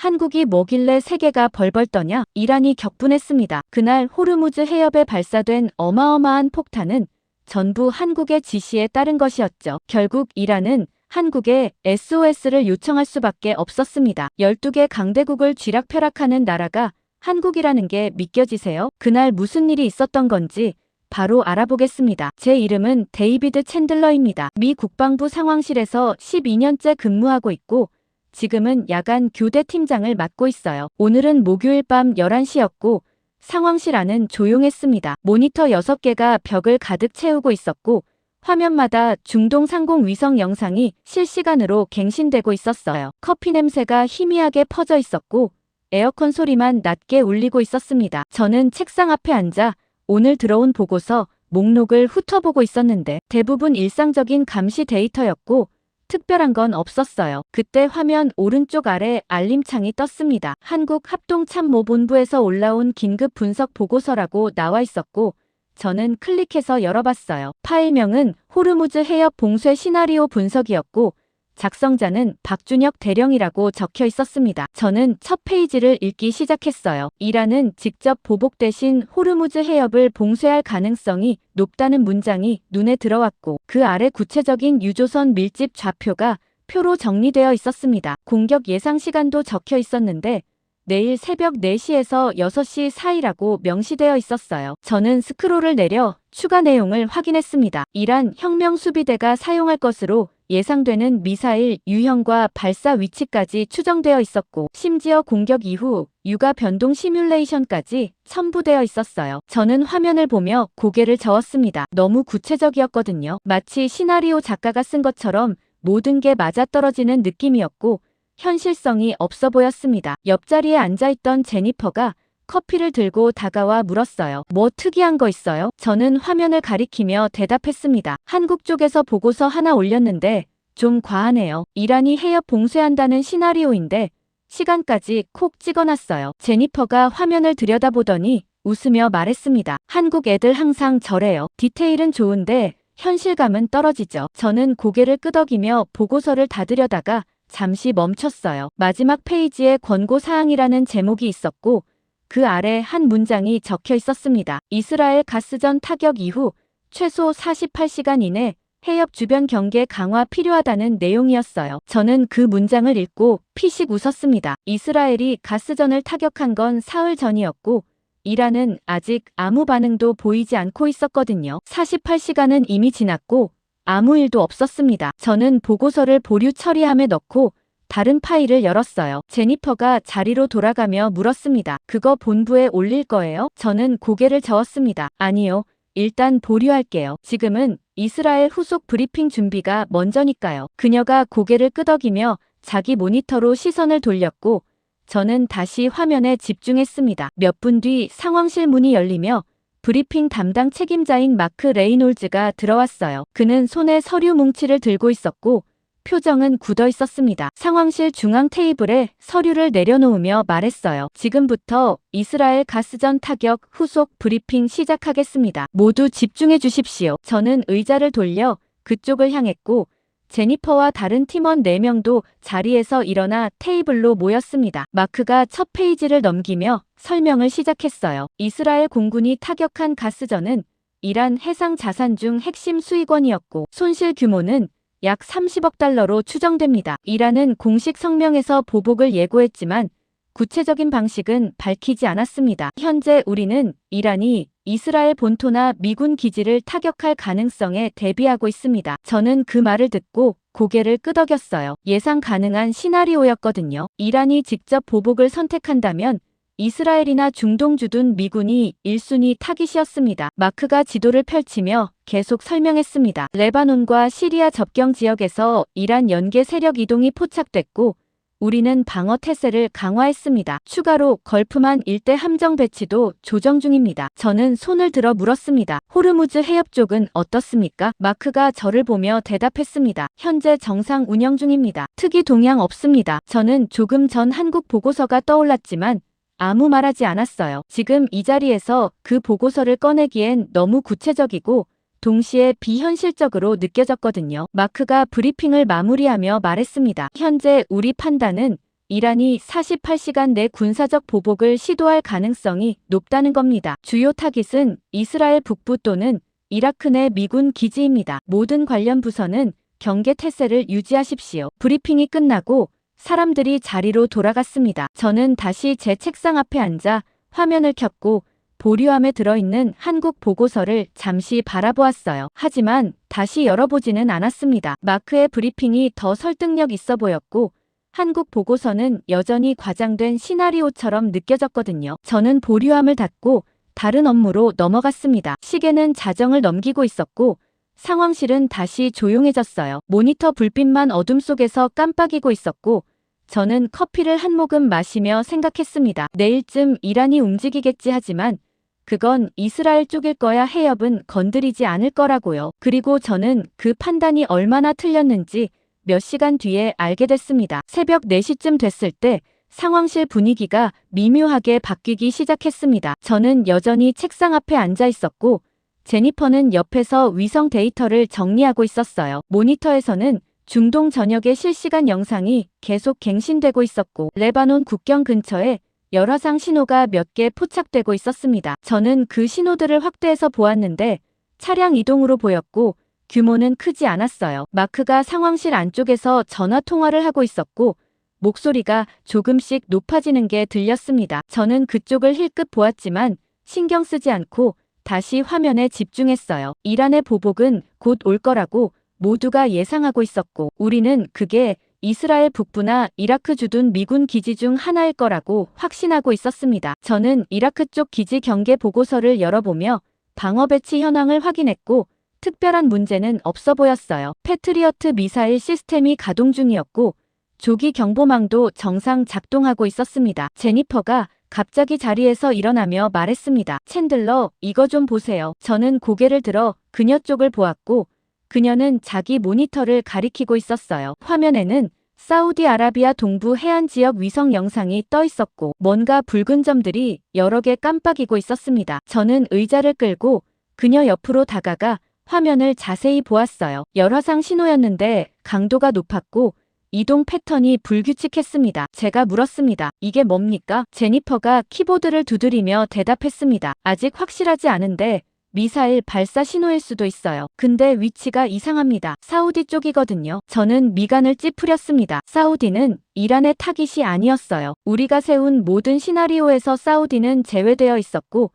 한국이 뭐길래 세계가 벌벌 떠냐? 이란이 격분했습니다. 그날 호르무즈 해협에 발사된 어마어마한 폭탄은 전부 한국의 지시에 따른 것이었죠. 결국 이란은 한국에 SOS를 요청할 수밖에 없었습니다. 12개 강대국을 쥐락펴락하는 나라가 한국이라는 게 믿겨지세요? 그날 무슨 일이 있었던 건지 바로 알아보겠습니다. 제 이름은 데이비드 챈들러입니다. 미 국방부 상황실에서 12년째 근무하고 있고 지금은 야간 교대 팀장을 맡고 있어요. 오늘은 목요일 밤 11시였고 상황실 안은 조용했습니다. 모니터 6개가 벽을 가득 채우고 있었고 화면마다 중동 상공 위성 영상이 실시간으로 갱신되고 있었어요. 커피 냄새가 희미하게 퍼져 있었고 에어컨 소리만 낮게 울리고 있었습니다. 저는 책상 앞에 앉아 오늘 들어온 보고서 목록을 훑어보고 있었는데 대부분 일상적인 감시 데이터였고 특별한 건 없었어요. 그때 화면 오른쪽 아래 알림창이 떴습니다. 한국합동참모본부에서 올라온 긴급 분석 보고서라고 나와 있었고 저는 클릭해서 열어봤어요. 파일명은 호르무즈 해협 봉쇄 시나리오 분석이었고 작성자는 박준혁 대령이라고 적혀 있었습니다. 저는 첫 페이지를 읽기 시작했어요. 이란은 직접 보복 대신 호르무즈 해협을 봉쇄할 가능성이 높다는 문장이 눈에 들어왔고 그 아래 구체적인 유조선 밀집 좌표가 표로 정리되어 있었습니다. 공격 예상 시간도 적혀 있었는데 내일 새벽 4시에서 6시 사이라고 명시되어 있었어요. 저는 스크롤을 내려 추가 내용을 확인했습니다. 이란 혁명수비대가 사용할 것으로 예상되는 미사일 유형과 발사 위치까지 추정되어 있었고 심지어 공격 이후 유가 변동 시뮬레이션까지 첨부되어 있었어요. 저는 화면을 보며 고개를 저었습니다. 너무 구체적이었거든요. 마치 시나리오 작가가 쓴 것처럼 모든 게 맞아떨어지는 느낌이었고 현실성이 없어 보였습니다. 옆자리에 앉아있던 제니퍼가 커피를 들고 다가와 물었어요. 뭐 특이한 거 있어요? 저는 화면을 가리키며 대답했습니다. 한국 쪽에서 보고서 하나 올렸는데 좀 과하네요. 이란이 해협 봉쇄한다는 시나리오인데 시간까지 콕 찍어놨어요. 제니퍼가 화면을 들여다보더니 웃으며 말했습니다. 한국 애들 항상 저래요. 디테일은 좋은데 현실감은 떨어지죠. 저는 고개를 끄덕이며 보고서를 닫으려다가 잠시 멈췄어요. 마지막 페이지에 권고사항이라는 제목이 있었고 그 아래 한 문장이 적혀 있었습니다. 이스라엘 가스전 타격 이후 최소 48시간 이내 해협 주변 경계 강화 필요하다는 내용이었어요. 저는 그 문장을 읽고 피식 웃었습니다. 이스라엘이 가스전을 타격한 건 사흘 전이었고 이란은 아직 아무 반응도 보이지 않고 있었거든요. 48시간은 이미 지났고 아무 일도 없었습니다. 저는 보고서를 보류 처리함에 넣고 다른 파일을 열었어요. 제니퍼가 자리로 돌아가며 물었습니다. 그거 본부에 올릴 거예요? 저는 고개를 저었습니다. 아니요. 일단 보류할게요. 지금은 이스라엘 후속 브리핑 준비가 먼저니까요. 그녀가 고개를 끄덕이며 자기 모니터로 시선을 돌렸고 저는 다시 화면에 집중했습니다. 몇 분 뒤 상황실 문이 열리며 브리핑 담당 책임자인 마크 레이놀즈가 들어왔어요. 그는 손에 서류 뭉치를 들고 있었고 표정은 굳어 있었습니다. 상황실 중앙 테이블에 서류를 내려놓으며 말했어요. 지금부터 이스라엘 가스전 타격 후속 브리핑 시작하겠습니다. 모두 집중해 주십시오. 저는 의자를 돌려 그쪽을 향했고 제니퍼와 다른 팀원 4명도 자리에서 일어나 테이블로 모였습니다. 마크가 첫 페이지를 넘기며 설명을 시작했어요. 이스라엘 공군이 타격한 가스전은 이란 해상 자산 중 핵심 수익원이었고 손실 규모는 약 30억 달러로 추정됩니다. 이란은 공식 성명에서 보복을 예고했지만 구체적인 방식은 밝히지 않았습니다. 현재 우리는 이란이 이스라엘 본토나 미군 기지를 타격할 가능성에 대비하고 있습니다. 저는 그 말을 듣고 고개를 끄덕였어요. 예상 가능한 시나리오였거든요. 이란이 직접 보복을 선택한다면 이스라엘이나 중동 주둔 미군이 1순위 타깃이었습니다. 마크가 지도를 펼치며 계속 설명했습니다. 레바논과 시리아 접경 지역에서 이란 연계 세력 이동이 포착됐고 우리는 방어 태세를 강화했습니다. 추가로 걸프만 일대 함정 배치도 조정 중입니다. 저는 손을 들어 물었습니다. 호르무즈 해협 쪽은 어떻습니까? 마크가 저를 보며 대답했습니다. 현재 정상 운영 중입니다. 특이 동향 없습니다. 저는 조금 전 한국 보고서가 떠올랐지만 아무 말하지 않았어요. 지금 이 자리에서 그 보고서를 꺼내기엔 너무 구체적이고 동시에 비현실적으로 느껴졌거든요. 마크가 브리핑을 마무리하며 말했습니다. 현재 우리 판단은 이란이 48시간 내 군사적 보복을 시도할 가능성이 높다는 겁니다. 주요 타깃은 이스라엘 북부 또는 이라크 내 미군 기지입니다. 모든 관련 부서는 경계 태세를 유지하십시오. 브리핑이 끝나고 사람들이 자리로 돌아갔습니다. 저는 다시 제 책상 앞에 앉아 화면을 켰고 보류함에 들어있는 한국 보고서를 잠시 바라보았어요. 하지만 다시 열어보지는 않았습니다. 마크의 브리핑이 더 설득력 있어 보였고 한국 보고서는 여전히 과장된 시나리오처럼 느껴졌거든요. 저는 보류함을 닫고 다른 업무로 넘어갔습니다. 시계는 자정을 넘기고 있었고 상황실은 다시 조용해졌어요. 모니터 불빛만 어둠 속에서 깜빡이고 있었고 저는 커피를 한 모금 마시며 생각했습니다. 내일쯤 이란이 움직이겠지 하지만 그건 이스라엘 쪽일 거야 해협은 건드리지 않을 거라고요. 그리고 저는 그 판단이 얼마나 틀렸는지 몇 시간 뒤에 알게 됐습니다. 새벽 4시쯤 됐을 때 상황실 분위기가 미묘하게 바뀌기 시작했습니다. 저는 여전히 책상 앞에 앉아 있었고 제니퍼는 옆에서 위성 데이터를 정리하고 있었어요. 모니터에서는 중동 전역의 실시간 영상이 계속 갱신되고 있었고 레바논 국경 근처에 열화상 신호가 몇 개 포착되고 있었습니다. 저는 그 신호들을 확대해서 보았는데 차량 이동으로 보였고 규모는 크지 않았어요. 마크가 상황실 안쪽에서 전화 통화를 하고 있었고 목소리가 조금씩 높아지는 게 들렸습니다. 저는 그쪽을 힐끗 보았지만 신경 쓰지 않고 다시 화면에 집중했어요. 이란의 보복은 곧 올 거라고 모두가 예상하고 있었고 우리는 그게 이스라엘 북부나 이라크 주둔 미군 기지 중 하나일 거라고 확신하고 있었습니다. 저는 이라크 쪽 기지 경계 보고서를 열어보며 방어 배치 현황을 확인했고 특별한 문제는 없어 보였어요. 패트리어트 미사일 시스템이 가동 중이었고 조기 경보망도 정상 작동하고 있었습니다. 제니퍼가 갑자기 자리에서 일어나며 말했습니다. 챈들러, 이거 좀 보세요. 저는 고개를 들어 그녀 쪽을 보았고 그녀는 자기 모니터를 가리키고 있었어요. 화면에는 사우디아라비아 동부 해안 지역 위성 영상이 떠 있었고 뭔가 붉은 점들이 여러 개 깜빡이고 있었습니다. 저는 의자를 끌고 그녀 옆으로 다가가 화면을 자세히 보았어요. 열화상 신호였는데 강도가 높았고 이동 패턴이 불규칙했습니다. 제가 물었습니다. 이게 뭡니까? 제니퍼가 키보드를 두드리며 대답했습니다. 아직 확실하지 않은데 미사일 발사 신호일 수도 있어요. 근데 위치가 이상합니다. 사우디 쪽이거든요. 저는 미간을 찌푸렸습니다. 사우디는 이란의 타깃이 아니었어요. 우리가 세운 모든 시나리오에서 사우디는 제외되어 있었고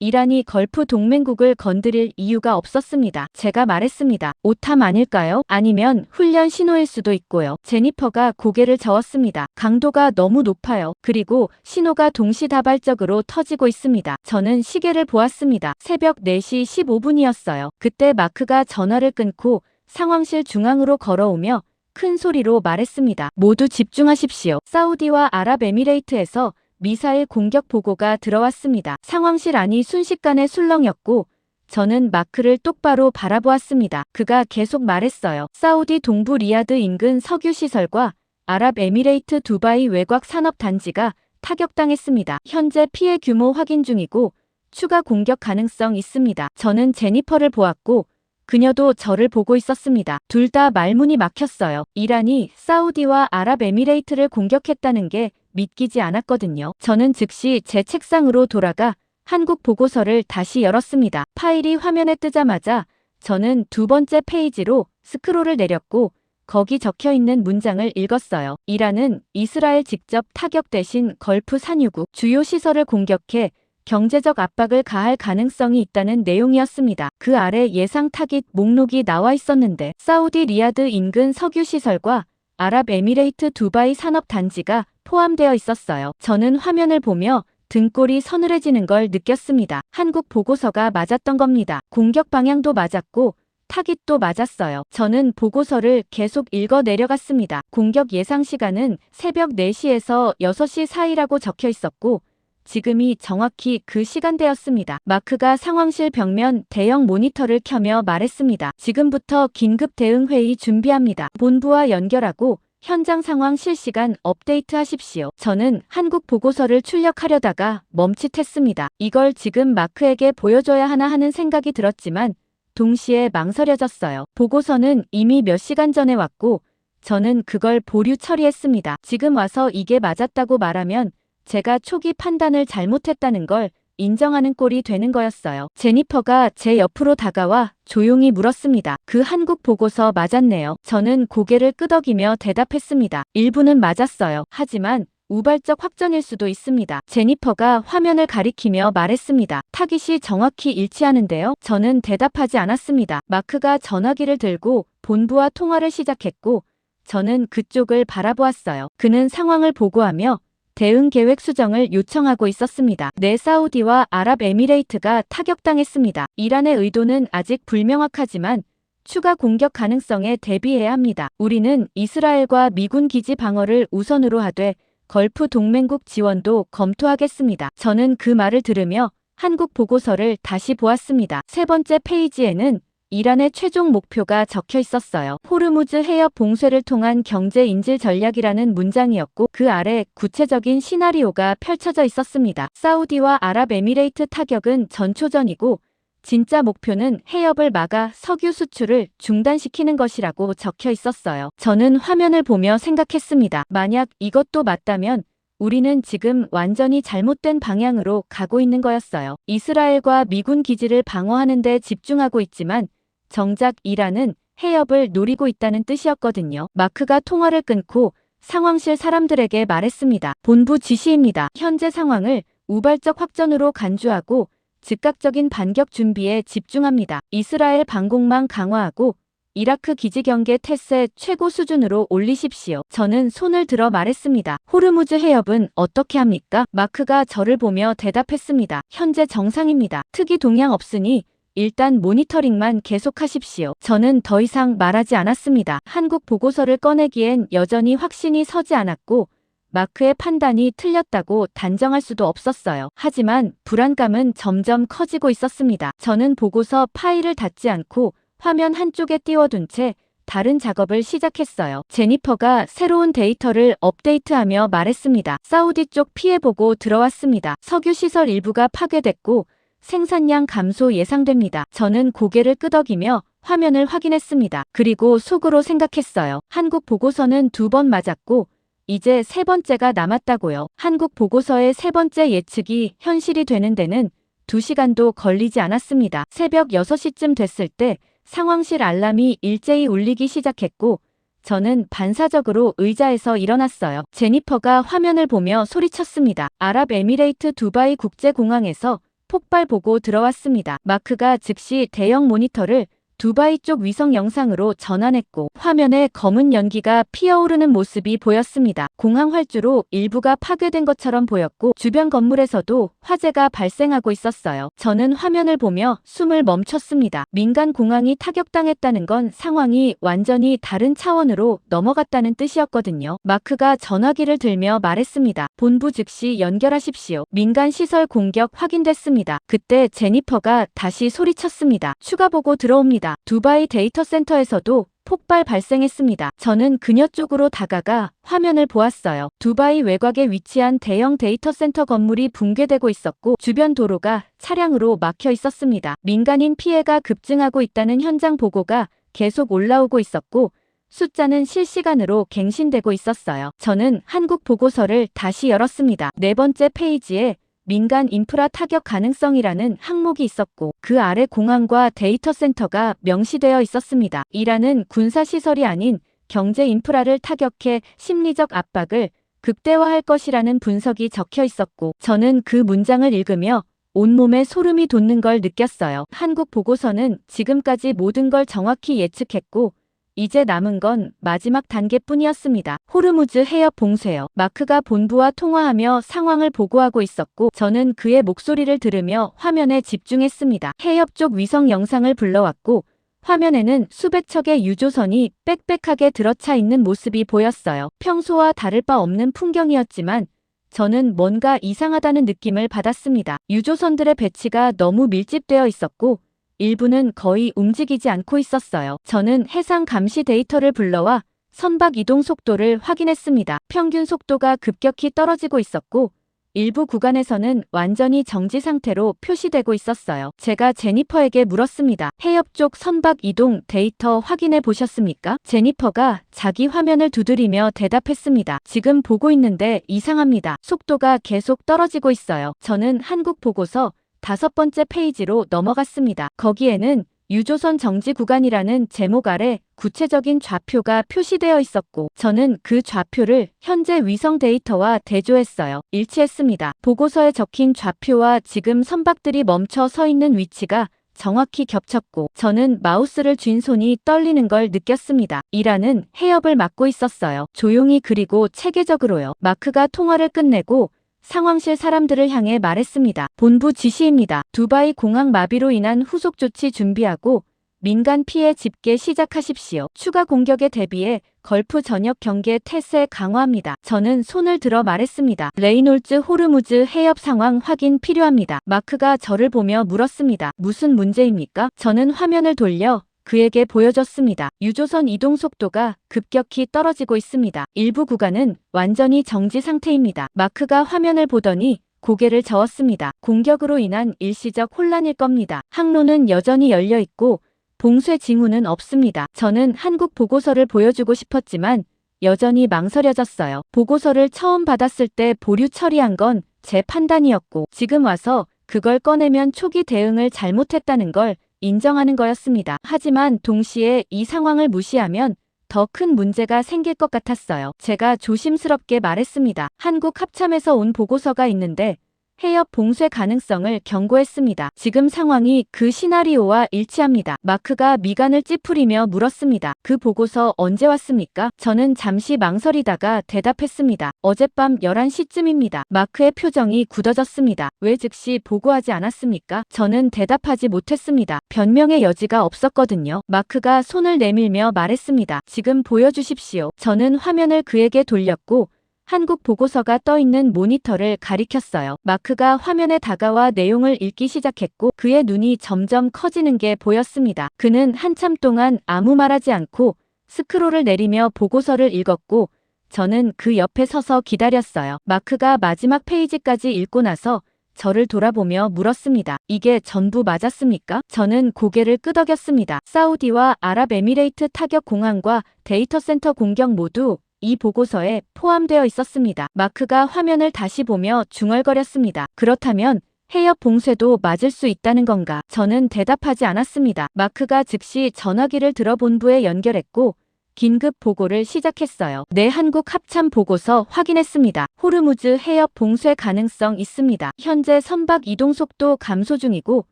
이란이 걸프 동맹국을 건드릴 이유가 없었습니다. 제가 말했습니다. 오탐 아닐까요? 아니면 훈련 신호일 수도 있고요. 제니퍼가 고개를 저었습니다. 강도가 너무 높아요. 그리고 신호가 동시다발적으로 터지고 있습니다. 저는 시계를 보았습니다. 새벽 4시 15분이었어요. 그때 마크가 전화를 끊고 상황실 중앙으로 걸어오며 큰 소리로 말했습니다. 모두 집중하십시오. 사우디와 아랍에미레이트에서 미사일 공격 보고가 들어왔습니다. 상황실 안이 순식간에 술렁였고 저는 마크를 똑바로 바라보았습니다. 그가 계속 말했어요. 사우디 동부 리야드 인근 석유시설과 아랍에미레이트 두바이 외곽 산업단지가 타격당했습니다. 현재 피해 규모 확인 중이고 추가 공격 가능성 있습니다. 저는 제니퍼를 보았고 그녀도 저를 보고 있었습니다. 둘 다 말문이 막혔어요. 이란이 사우디와 아랍에미레이트를 공격했다는 게 믿기지 않았거든요. 저는 즉시 제 책상으로 돌아가 한국 보고서를 다시 열었습니다. 파일이 화면에 뜨자마자 저는 두 번째 페이지로 스크롤을 내렸고 거기 적혀있는 문장을 읽었어요. 이란은 이스라엘 직접 타격 대신 걸프 산유국 주요 시설을 공격해 경제적 압박을 가할 가능성이 있다는 내용이었습니다. 그 아래 예상 타깃 목록이 나와 있었는데 사우디 리야드 인근 석유시설과 아랍에미레이트 두바이 산업단지가 포함되어 있었어요. 저는 화면을 보며 등골이 서늘해지는 걸 느꼈습니다. 한국 보고서가 맞았던 겁니다. 공격 방향도 맞았고 타깃도 맞았어요. 저는 보고서를 계속 읽어 내려갔습니다. 공격 예상 시간은 새벽 4시에서 6시 사이라고 적혀 있었고 지금이 정확히 그 시간대였습니다. 마크가 상황실 벽면 대형 모니터를 켜며 말했습니다. 지금부터 긴급 대응 회의 준비합니다. 본부와 연결하고 현장 상황 실시간 업데이트 하십시오. 저는 한국 보고서를 출력하려다가 멈칫했습니다. 이걸 지금 마크에게 보여줘야 하나 하는 생각이 들었지만 동시에 망설여졌어요. 보고서는 이미 몇 시간 전에 왔고 저는 그걸 보류 처리했습니다. 지금 와서 이게 맞았다고 말하면 제가 초기 판단을 잘못했다는 걸 인정하는 꼴이 되는 거였어요. 제니퍼가 제 옆으로 다가와 조용히 물었습니다. 그 한국 보고서 맞았네요. 저는 고개를 끄덕이며 대답했습니다. 일부는 맞았어요. 하지만 우발적 확정일 수도 있습니다. 제니퍼가 화면을 가리키며 말했습니다. 타깃이 정확히 일치하는데요. 저는 대답하지 않았습니다. 마크가 전화기를 들고 본부와 통화를 시작했고 저는 그쪽을 바라보았어요. 그는 상황을 보고하며 대응 계획 수정을 요청하고 있었습니다. 네, 사우디와 아랍에미레이트가 타격당했습니다. 이란의 의도는 아직 불명확하지만 추가 공격 가능성에 대비해야 합니다. 우리는 이스라엘과 미군 기지 방어를 우선으로 하되 걸프 동맹국 지원도 검토하겠습니다. 저는 그 말을 들으며 한국 보고서를 다시 보았습니다. 세 번째 페이지에는 이란의 최종 목표가 적혀 있었어요. 호르무즈 해협 봉쇄를 통한 경제 인질 전략이라는 문장이었고 그 아래 구체적인 시나리오가 펼쳐져 있었습니다. 사우디와 아랍에미레이트 타격은 전초전이고 진짜 목표는 해협을 막아 석유 수출을 중단시키는 것이라고 적혀 있었어요. 저는 화면을 보며 생각했습니다. 만약 이것도 맞다면 우리는 지금 완전히 잘못된 방향으로 가고 있는 거였어요. 이스라엘과 미군 기지를 방어하는 데 집중하고 있지만 정작 이란은 해협을 노리고 있다는 뜻이었거든요. 마크가 통화를 끊고 상황실 사람들에게 말했습니다. 본부 지시입니다. 현재 상황을 우발적 확전으로 간주하고 즉각적인 반격 준비에 집중합니다. 이스라엘 방공망 강화하고 이라크 기지 경계 태세 최고 수준으로 올리십시오. 저는 손을 들어 말했습니다. 호르무즈 해협은 어떻게 합니까? 마크가 저를 보며 대답했습니다. 현재 정상입니다. 특이 동향 없으니 일단 모니터링만 계속하십시오. 저는 더 이상 말하지 않았습니다. 한국 보고서를 꺼내기엔 여전히 확신이 서지 않았고 마크의 판단이 틀렸다고 단정할 수도 없었어요. 하지만 불안감은 점점 커지고 있었습니다. 저는 보고서 파일을 닫지 않고 화면 한쪽에 띄워둔 채 다른 작업을 시작했어요. 제니퍼가 새로운 데이터를 업데이트하며 말했습니다. 사우디 쪽 피해 보고 들어왔습니다. 석유 시설 일부가 파괴됐고 생산량 감소 예상됩니다. 저는 고개를 끄덕이며 화면을 확인했습니다. 그리고 속으로 생각했어요. 한국 보고서는 2번 맞았고 이제 세 번째가 남았다고요. 한국 보고서의 세 번째 예측이 현실이 되는 데는 2시간도 걸리지 않았습니다. 새벽 6시쯤 됐을 때 상황실 알람이 일제히 울리기 시작했고 저는 반사적으로 의자에서 일어났어요. 제니퍼가 화면을 보며 소리쳤습니다. 아랍에미레이트 두바이 국제공항에서 폭발 보고 들어왔습니다. 마크가 즉시 대형 모니터를 두바이 쪽 위성 영상으로 전환했고 화면에 검은 연기가 피어오르는 모습이 보였습니다. 공항 활주로 일부가 파괴된 것처럼 보였고 주변 건물에서도 화재가 발생하고 있었어요. 저는 화면을 보며 숨을 멈췄습니다. 민간 공항이 타격당했다는 건 상황이 완전히 다른 차원으로 넘어갔다는 뜻이었거든요. 마크가 전화기를 들며 말했습니다. 본부 즉시 연결하십시오. 민간 시설 공격 확인됐습니다. 그때 제니퍼가 다시 소리쳤습니다. 추가 보고 들어옵니다. 두바이 데이터 센터에서도 폭발 발생했습니다. 저는 그녀 쪽으로 다가가 화면을 보았어요. 두바이 외곽에 위치한 대형 데이터 센터 건물이 붕괴되고 있었고 주변 도로가 차량으로 막혀 있었습니다. 민간인 피해가 급증하고 있다는 현장 보고가 계속 올라오고 있었고 숫자는 실시간으로 갱신되고 있었어요. 저는 한국 보고서를 다시 열었습니다. 네 번째 페이지에 민간 인프라 타격 가능성이라는 항목이 있었고 그 아래 공항과 데이터 센터가 명시되어 있었습니다. 이란은 군사시설이 아닌 경제 인프라를 타격해 심리적 압박을 극대화할 것이라는 분석이 적혀 있었고 저는 그 문장을 읽으며 온몸에 소름이 돋는 걸 느꼈어요. 한국 보고서는 지금까지 모든 걸 정확히 예측했고 이제 남은 건 마지막 단계뿐이었습니다. 호르무즈 해협 봉쇄요. 마크가 본부와 통화하며 상황을 보고하고 있었고 저는 그의 목소리를 들으며 화면에 집중했습니다. 해협 쪽 위성 영상을 불러왔고 화면에는 수백 척의 유조선이 빽빽하게 들어차 있는 모습이 보였어요. 평소와 다를 바 없는 풍경이었지만 저는 뭔가 이상하다는 느낌을 받았습니다. 유조선들의 배치가 너무 밀집되어 있었고 일부는 거의 움직이지 않고 있었어요. 저는 해상 감시 데이터를 불러와 선박 이동 속도를 확인했습니다. 평균 속도가 급격히 떨어지고 있었고 일부 구간에서는 완전히 정지 상태로 표시되고 있었어요. 제가 제니퍼에게 물었습니다. 해협 쪽 선박 이동 데이터 확인해 보셨습니까? 제니퍼가 자기 화면을 두드리며 대답했습니다. 지금 보고 있는데 이상합니다. 속도가 계속 떨어지고 있어요. 저는 한국 보고서 5번째 페이지로 넘어갔습니다. 거기에는 유조선 정지 구간이라는 제목 아래 구체적인 좌표가 표시되어 있었고 저는 그 좌표를 현재 위성 데이터와 대조했어요. 일치했습니다. 보고서에 적힌 좌표와 지금 선박들이 멈춰 서 있는 위치가 정확히 겹쳤고 저는 마우스를 쥔 손이 떨리는 걸 느꼈습니다. 이란은 해협을 막고 있었어요. 조용히 그리고 체계적으로요. 마크가 통화를 끝내고 상황실 사람들을 향해 말했습니다. 본부 지시입니다. 두바이 공항 마비로 인한 후속 조치 준비하고 민간 피해 집계 시작하십시오. 추가 공격에 대비해 걸프 전역 경계 태세 강화합니다. 저는 손을 들어 말했습니다. 레이놀즈 호르무즈 해협 상황 확인 필요합니다. 마크가 저를 보며 물었습니다. 무슨 문제입니까? 저는 화면을 돌려 그에게 보여줬습니다. 유조선 이동 속도가 급격히 떨어지고 있습니다. 일부 구간은 완전히 정지 상태입니다. 마크가 화면을 보더니 고개를 저었습니다. 공격으로 인한 일시적 혼란일 겁니다. 항로는 여전히 열려 있고 봉쇄 징후는 없습니다. 저는 한국 보고서를 보여주고 싶었지만 여전히 망설여졌어요. 보고서를 처음 받았을 때 보류 처리한 건 제 판단이었고 지금 와서 그걸 꺼내면 초기 대응을 잘못했다는 걸 인정하는 거였습니다. 하지만 동시에 이 상황을 무시하면 더 큰 문제가 생길 것 같았어요. 제가 조심스럽게 말했습니다. 한국 합참에서 온 보고서가 있는데 해협 봉쇄 가능성을 경고했습니다. 지금 상황이 그 시나리오와 일치합니다. 마크가 미간을 찌푸리며 물었습니다. 그 보고서 언제 왔습니까? 저는 잠시 망설이다가 대답했습니다. 어젯밤 11시쯤입니다. 마크의 표정이 굳어졌습니다. 왜 즉시 보고하지 않았습니까? 저는 대답하지 못했습니다. 변명의 여지가 없었거든요. 마크가 손을 내밀며 말했습니다. 지금 보여주십시오. 저는 화면을 그에게 돌렸고 한국 보고서가 떠있는 모니터를 가리켰어요. 마크가 화면에 다가와 내용을 읽기 시작했고 그의 눈이 점점 커지는 게 보였습니다. 그는 한참 동안 아무 말하지 않고 스크롤을 내리며 보고서를 읽었고 저는 그 옆에 서서 기다렸어요. 마크가 마지막 페이지까지 읽고 나서 저를 돌아보며 물었습니다. 이게 전부 맞았습니까? 저는 고개를 끄덕였습니다. 사우디와 아랍에미레이트 타격 공항과 데이터 센터 공격 모두 이 보고서에 포함되어 있었습니다. 마크가 화면을 다시 보며 중얼거렸습니다. 그렇다면 해협 봉쇄도 맞을 수 있다는 건가? 저는 대답하지 않았습니다. 마크가 즉시 전화기를 들어 본부에 연결했고 긴급 보고를 시작했어요. 네, 한국 합참 보고서 확인했습니다. 호르무즈 해협 봉쇄 가능성 있습니다. 현재 선박 이동 속도 감소 중이고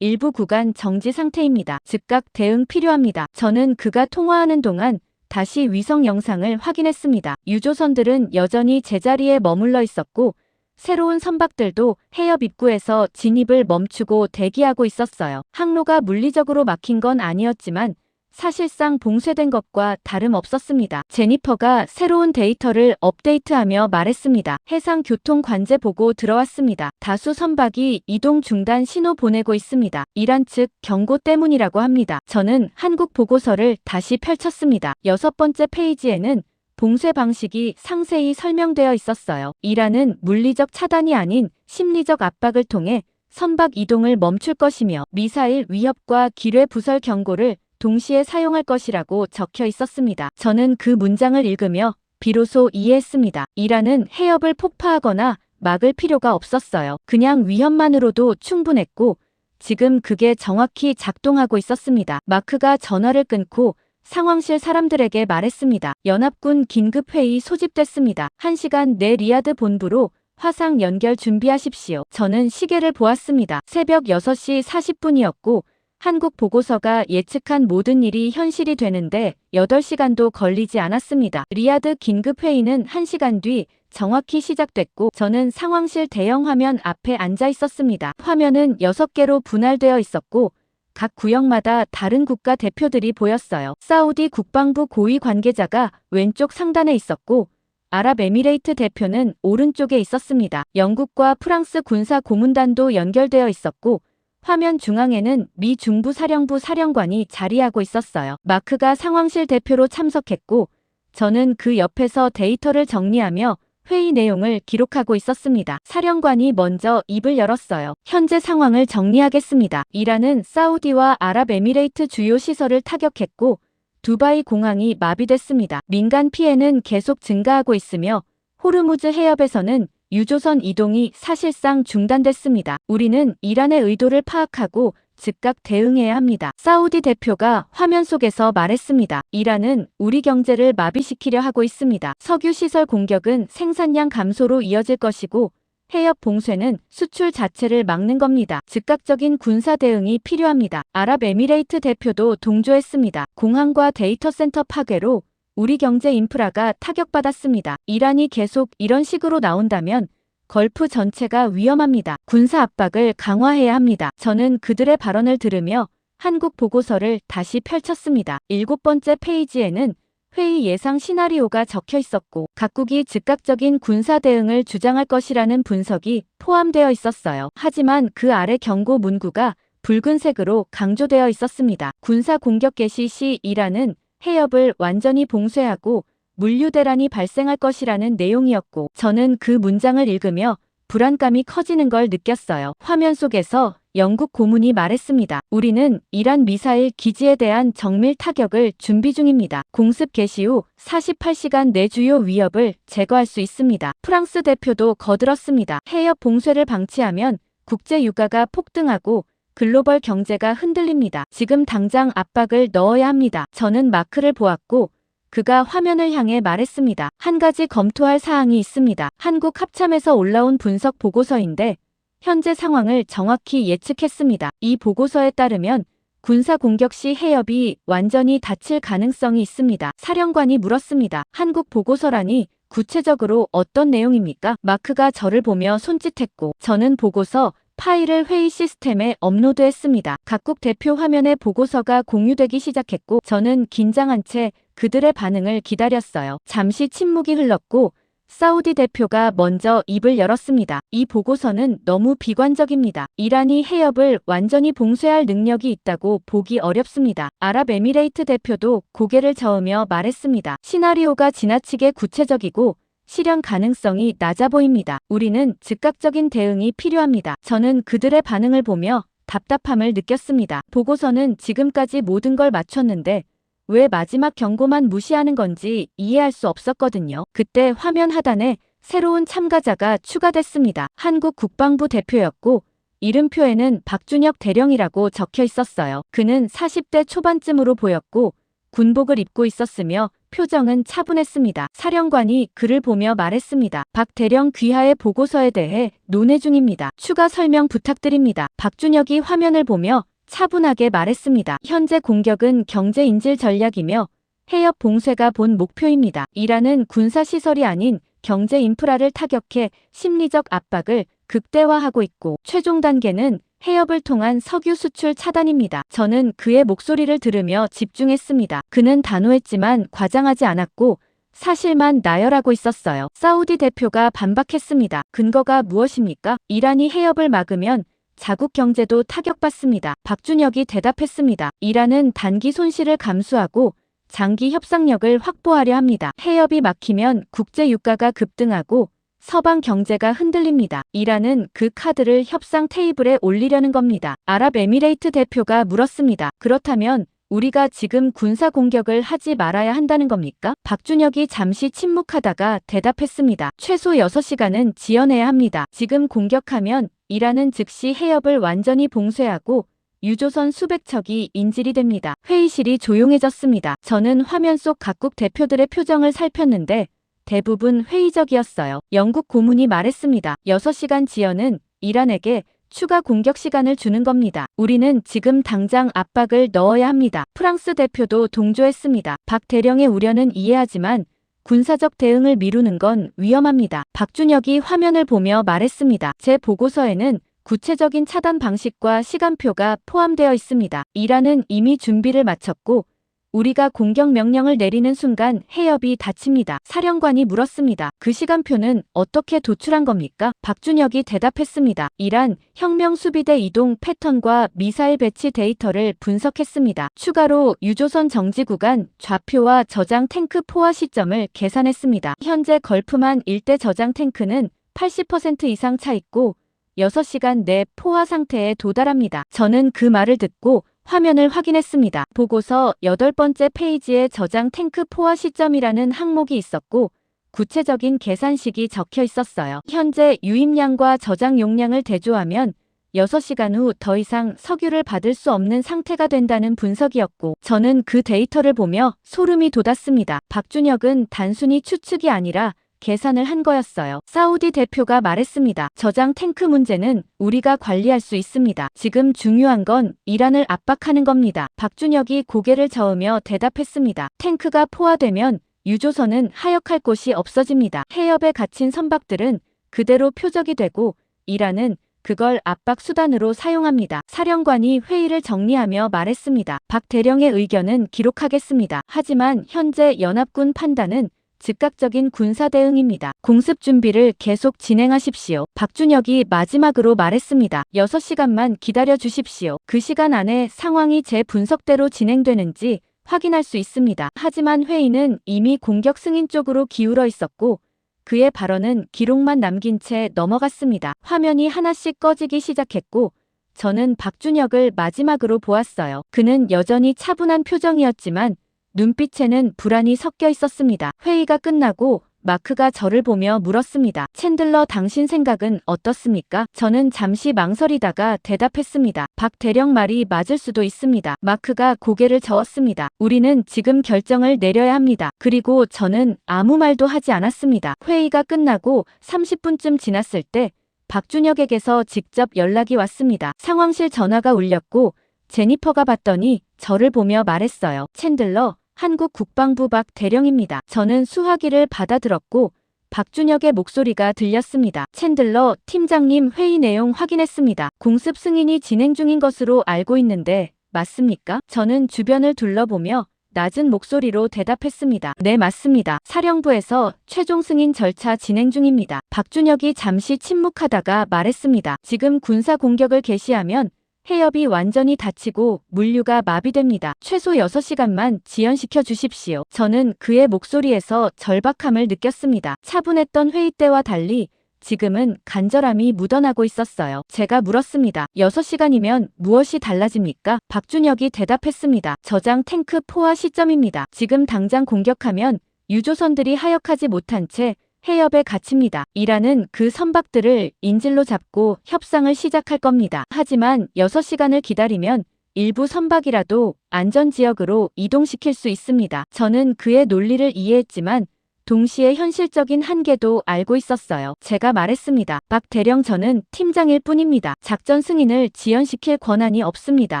일부 구간 정지 상태입니다. 즉각 대응 필요합니다. 저는 그가 통화하는 동안 다시 위성 영상을 확인했습니다. 유조선들은 여전히 제자리에 머물러 있었고 새로운 선박들도 해협 입구에서 진입을 멈추고 대기하고 있었어요. 항로가 물리적으로 막힌 건 아니었지만 사실상 봉쇄된 것과 다름없었습니다. 제니퍼가 새로운 데이터를 업데이트하며 말했습니다. 해상 교통 관제 보고 들어왔습니다. 다수 선박이 이동 중단 신호 보내고 있습니다. 이란 측 경고 때문이라고 합니다. 저는 한국 보고서를 다시 펼쳤습니다. 6번째 페이지에는 봉쇄 방식이 상세히 설명되어 있었어요. 이란은 물리적 차단이 아닌 심리적 압박을 통해 선박 이동을 멈출 것이며 미사일 위협과 기뢰 부설 경고를 동시에 사용할 것이라고 적혀 있었습니다. 저는 그 문장을 읽으며 비로소 이해했습니다. 이란은 해협을 폭파하거나 막을 필요가 없었어요. 그냥 위협만으로도 충분했고 지금 그게 정확히 작동하고 있었습니다. 마크가 전화를 끊고 상황실 사람들에게 말했습니다. 연합군 긴급회의 소집됐습니다. 1시간 내 리야드 본부로 화상 연결 준비하십시오. 저는 시계를 보았습니다. 새벽 6시 40분이었고 한국 보고서가 예측한 모든 일이 현실이 되는데 8시간도 걸리지 않았습니다. 리야드 긴급회의는 1시간 뒤 정확히 시작됐고 저는 상황실 대형 화면 앞에 앉아 있었습니다. 화면은 6개로 분할되어 있었고 각 구역마다 다른 국가 대표들이 보였어요. 사우디 국방부 고위 관계자가 왼쪽 상단에 있었고 아랍에미레이트 대표는 오른쪽에 있었습니다. 영국과 프랑스 군사 고문단도 연결되어 있었고 화면 중앙에는 미 중부 사령부 사령관이 자리하고 있었어요. 마크가 상황실 대표로 참석했고 저는 그 옆에서 데이터를 정리하며 회의 내용을 기록하고 있었습니다. 사령관이 먼저 입을 열었어요. 현재 상황을 정리하겠습니다. 이란은 사우디와 아랍에미레이트 주요 시설을 타격했고 두바이 공항이 마비됐습니다. 민간 피해는 계속 증가하고 있으며 호르무즈 해협에서는 유조선 이동이 사실상 중단됐습니다. 우리는 이란의 의도를 파악하고 즉각 대응해야 합니다. 사우디 대표가 화면 속에서 말했습니다. 이란은 우리 경제를 마비시키려 하고 있습니다. 석유 시설 공격은 생산량 감소로 이어질 것이고 해협 봉쇄는 수출 자체를 막는 겁니다. 즉각적인 군사 대응이 필요합니다. 아랍에미레이트 대표도 동조했습니다. 공항과 데이터 센터 파괴로 우리 경제 인프라가 타격받았습니다. 이란이 계속 이런 식으로 나온다면 걸프 전체가 위험합니다. 군사 압박을 강화해야 합니다. 저는 그들의 발언을 들으며 한국 보고서를 다시 펼쳤습니다. 7번째 페이지에는 회의 예상 시나리오가 적혀 있었고 각국이 즉각적인 군사 대응을 주장할 것이라는 분석이 포함되어 있었어요. 하지만 그 아래 경고 문구가 붉은색으로 강조되어 있었습니다. 군사 공격 개시 시 이란은 해협을 완전히 봉쇄하고 물류 대란이 발생할 것이라는 내용이었고 저는 그 문장을 읽으며 불안감이 커지는 걸 느꼈어요. 화면 속에서 영국 고문이 말했습니다. 우리는 이란 미사일 기지에 대한 정밀 타격을 준비 중입니다. 공습 개시 후 48시간 내 주요 위협을 제거할 수 있습니다. 프랑스 대표도 거들었습니다. 해협 봉쇄를 방치하면 국제 유가가 폭등하고 글로벌 경제가 흔들립니다. 지금 당장 압박을 넣어야 합니다. 저는 마크를 보았고 그가 화면을 향해 말했습니다. 한 가지 검토할 사항이 있습니다. 한국 합참에서 올라온 분석 보고서인데 현재 상황을 정확히 예측했습니다. 이 보고서에 따르면 군사 공격 시 해협이 완전히 닫힐 가능성이 있습니다. 사령관이 물었습니다. 한국 보고서라니 구체적으로 어떤 내용입니까? 마크가 저를 보며 손짓했고 저는 보고서 파일을 회의 시스템에 업로드했습니다. 각국 대표 화면에 보고서가 공유되기 시작했고 저는 긴장한 채 그들의 반응을 기다렸어요. 잠시 침묵이 흘렀고 사우디 대표가 먼저 입을 열었습니다. 이 보고서는 너무 비관적입니다. 이란이 해협을 완전히 봉쇄할 능력이 있다고 보기 어렵습니다. 아랍에미레이트 대표도 고개를 저으며 말했습니다. 시나리오가 지나치게 구체적이고 실현 가능성이 낮아 보입니다. 우리는 즉각적인 대응이 필요합니다. 저는 그들의 반응을 보며 답답함을 느꼈습니다. 보고서는 지금까지 모든 걸 맞췄는데 왜 마지막 경고만 무시하는 건지 이해할 수 없었거든요. 그때 화면 하단에 새로운 참가자가 추가됐습니다. 한국 국방부 대표였고 이름표에는 박준혁 대령이라고 적혀 있었어요. 그는 40대 초반쯤으로 보였고 군복을 입고 있었으며 표정은 차분했습니다. 사령관이 그를 보며 말했습니다. 박 대령 귀하의 보고서에 대해 논의 중입니다. 추가 설명 부탁드립니다. 박준혁이 화면을 보며 차분하게 말했습니다. 현재 공격은 경제 인질 전략이며 해협 봉쇄가 본 목표입니다. 이란은 군사시설이 아닌 경제 인프라를 타격해 심리적 압박을 극대화하고 있고 최종 단계는 해협을 통한 석유 수출 차단입니다. 저는 그의 목소리를 들으며 집중했습니다. 그는 단호했지만 과장하지 않았고 사실만 나열하고 있었어요. 사우디 대표가 반박했습니다. 근거가 무엇입니까? 이란이 해협을 막으면 자국 경제도 타격받습니다. 박준혁이 대답했습니다. 이란은 단기 손실을 감수하고 장기 협상력을 확보하려 합니다. 해협이 막히면 국제 유가가 급등하고 서방 경제가 흔들립니다. 이란은 그 카드를 협상 테이블에 올리려는 겁니다. 아랍에미레이트 대표가 물었습니다. 그렇다면 우리가 지금 군사 공격을 하지 말아야 한다는 겁니까? 박준혁이 잠시 침묵하다가 대답했습니다. 최소 6시간은 지연해야 합니다. 지금 공격하면 이란은 즉시 해협을 완전히 봉쇄하고 유조선 수백 척이 인질이 됩니다. 회의실이 조용해졌습니다. 저는 화면 속 각국 대표들의 표정을 살폈는데 대부분 회의적이었어요. 영국 고문이 말했습니다. 6시간 지연은 이란에게 추가 공격 시간을 주는 겁니다. 우리는 지금 당장 압박을 넣어야 합니다. 프랑스 대표도 동조했습니다. 박 대령의 우려는 이해하지만 군사적 대응을 미루는 건 위험합니다. 박준혁이 화면을 보며 말했습니다. 제 보고서에는 구체적인 차단 방식과 시간표가 포함되어 있습니다. 이란은 이미 준비를 마쳤고 우리가 공격 명령을 내리는 순간 해협이 닫힙니다. 사령관이 물었습니다. 그 시간표는 어떻게 도출한 겁니까? 박준혁이 대답했습니다. 이란 혁명 수비대 이동 패턴과 미사일 배치 데이터를 분석했습니다. 추가로 유조선 정지 구간, 좌표와 저장 탱크 포화 시점을 계산했습니다. 현재 걸프만 일대 저장 탱크는 80% 이상 차 있고 6시간 내 포화 상태에 도달합니다. 저는 그 말을 듣고 화면을 확인했습니다. 보고서 8번째 페이지에 저장 탱크 포화 시점이라는 항목이 있었고 구체적인 계산식이 적혀 있었어요. 현재 유입량과 저장 용량을 대조하면 6시간 후 더 이상 석유를 받을 수 없는 상태가 된다는 분석이었고 저는 그 데이터를 보며 소름이 돋았습니다. 박준혁은 단순히 추측이 아니라 계산을 한 거였어요. 사우디 대표가 말했습니다. 저장 탱크 문제는 우리가 관리할 수 있습니다. 지금 중요한 건 이란을 압박하는 겁니다. 박준혁이 고개를 저으며 대답했습니다. 탱크가 포화되면 유조선은 하역할 곳이 없어집니다. 해협에 갇힌 선박들은 그대로 표적이 되고 이란은 그걸 압박 수단으로 사용합니다. 사령관이 회의를 정리하며 말했습니다. 박 대령의 의견은 기록하겠습니다. 하지만 현재 연합군 판단은 즉각적인 군사 대응입니다. 공습 준비를 계속 진행하십시오. 박준혁이 마지막으로 말했습니다. 6시간만 기다려 주십시오. 그 시간 안에 상황이 제 분석대로 진행되는지 확인할 수 있습니다. 하지만 회의는 이미 공격 승인 쪽으로 기울어 있었고 그의 발언은 기록만 남긴 채 넘어갔습니다. 화면이 하나씩 꺼지기 시작했고 저는 박준혁을 마지막으로 보았어요. 그는 여전히 차분한 표정이었지만 눈빛에는 불안이 섞여 있었습니다. 회의가 끝나고 마크가 저를 보며 물었습니다. 챈들러 당신 생각은 어떻습니까? 저는 잠시 망설이다가 대답했습니다. 박 대령 말이 맞을 수도 있습니다. 마크가 고개를 저었습니다. 우리는 지금 결정을 내려야 합니다. 그리고 저는 아무 말도 하지 않았습니다. 회의가 끝나고 30분쯤 지났을 때 박준혁에게서 직접 연락이 왔습니다. 상황실 전화가 울렸고 제니퍼가 받더니 저를 보며 말했어요. 챈들러, 한국 국방부 박 대령입니다. 저는 수화기를 받아들었고 박준혁의 목소리가 들렸습니다. 챈들러 팀장님 회의 내용 확인했습니다. 공습 승인이 진행 중인 것으로 알고 있는데 맞습니까? 저는 주변을 둘러보며 낮은 목소리로 대답했습니다. 네, 맞습니다. 사령부에서 최종 승인 절차 진행 중입니다. 박준혁이 잠시 침묵하다가 말했습니다. 지금 군사 공격을 개시하면 해협이 완전히 닫히고 물류가 마비됩니다. 최소 6시간만 지연시켜 주십시오. 저는 그의 목소리에서 절박함을 느꼈습니다. 차분했던 회의 때와 달리 지금은 간절함이 묻어나고 있었어요. 제가 물었습니다. 6시간이면 무엇이 달라집니까? 박준혁이 대답했습니다. 저장 탱크 포화 시점입니다. 지금 당장 공격하면 유조선들이 하역하지 못한 채 해협에 갇힙니다. 이란은 그 선박들을 인질로 잡고 협상을 시작할 겁니다. 하지만 6시간을 기다리면 일부 선박이라도 안전지역으로 이동시킬 수 있습니다. 저는 그의 논리를 이해했지만 동시에 현실적인 한계도 알고 있었어요. 제가 말했습니다. 박 대령, 저는 팀장일 뿐입니다. 작전 승인을 지연시킬 권한이 없습니다.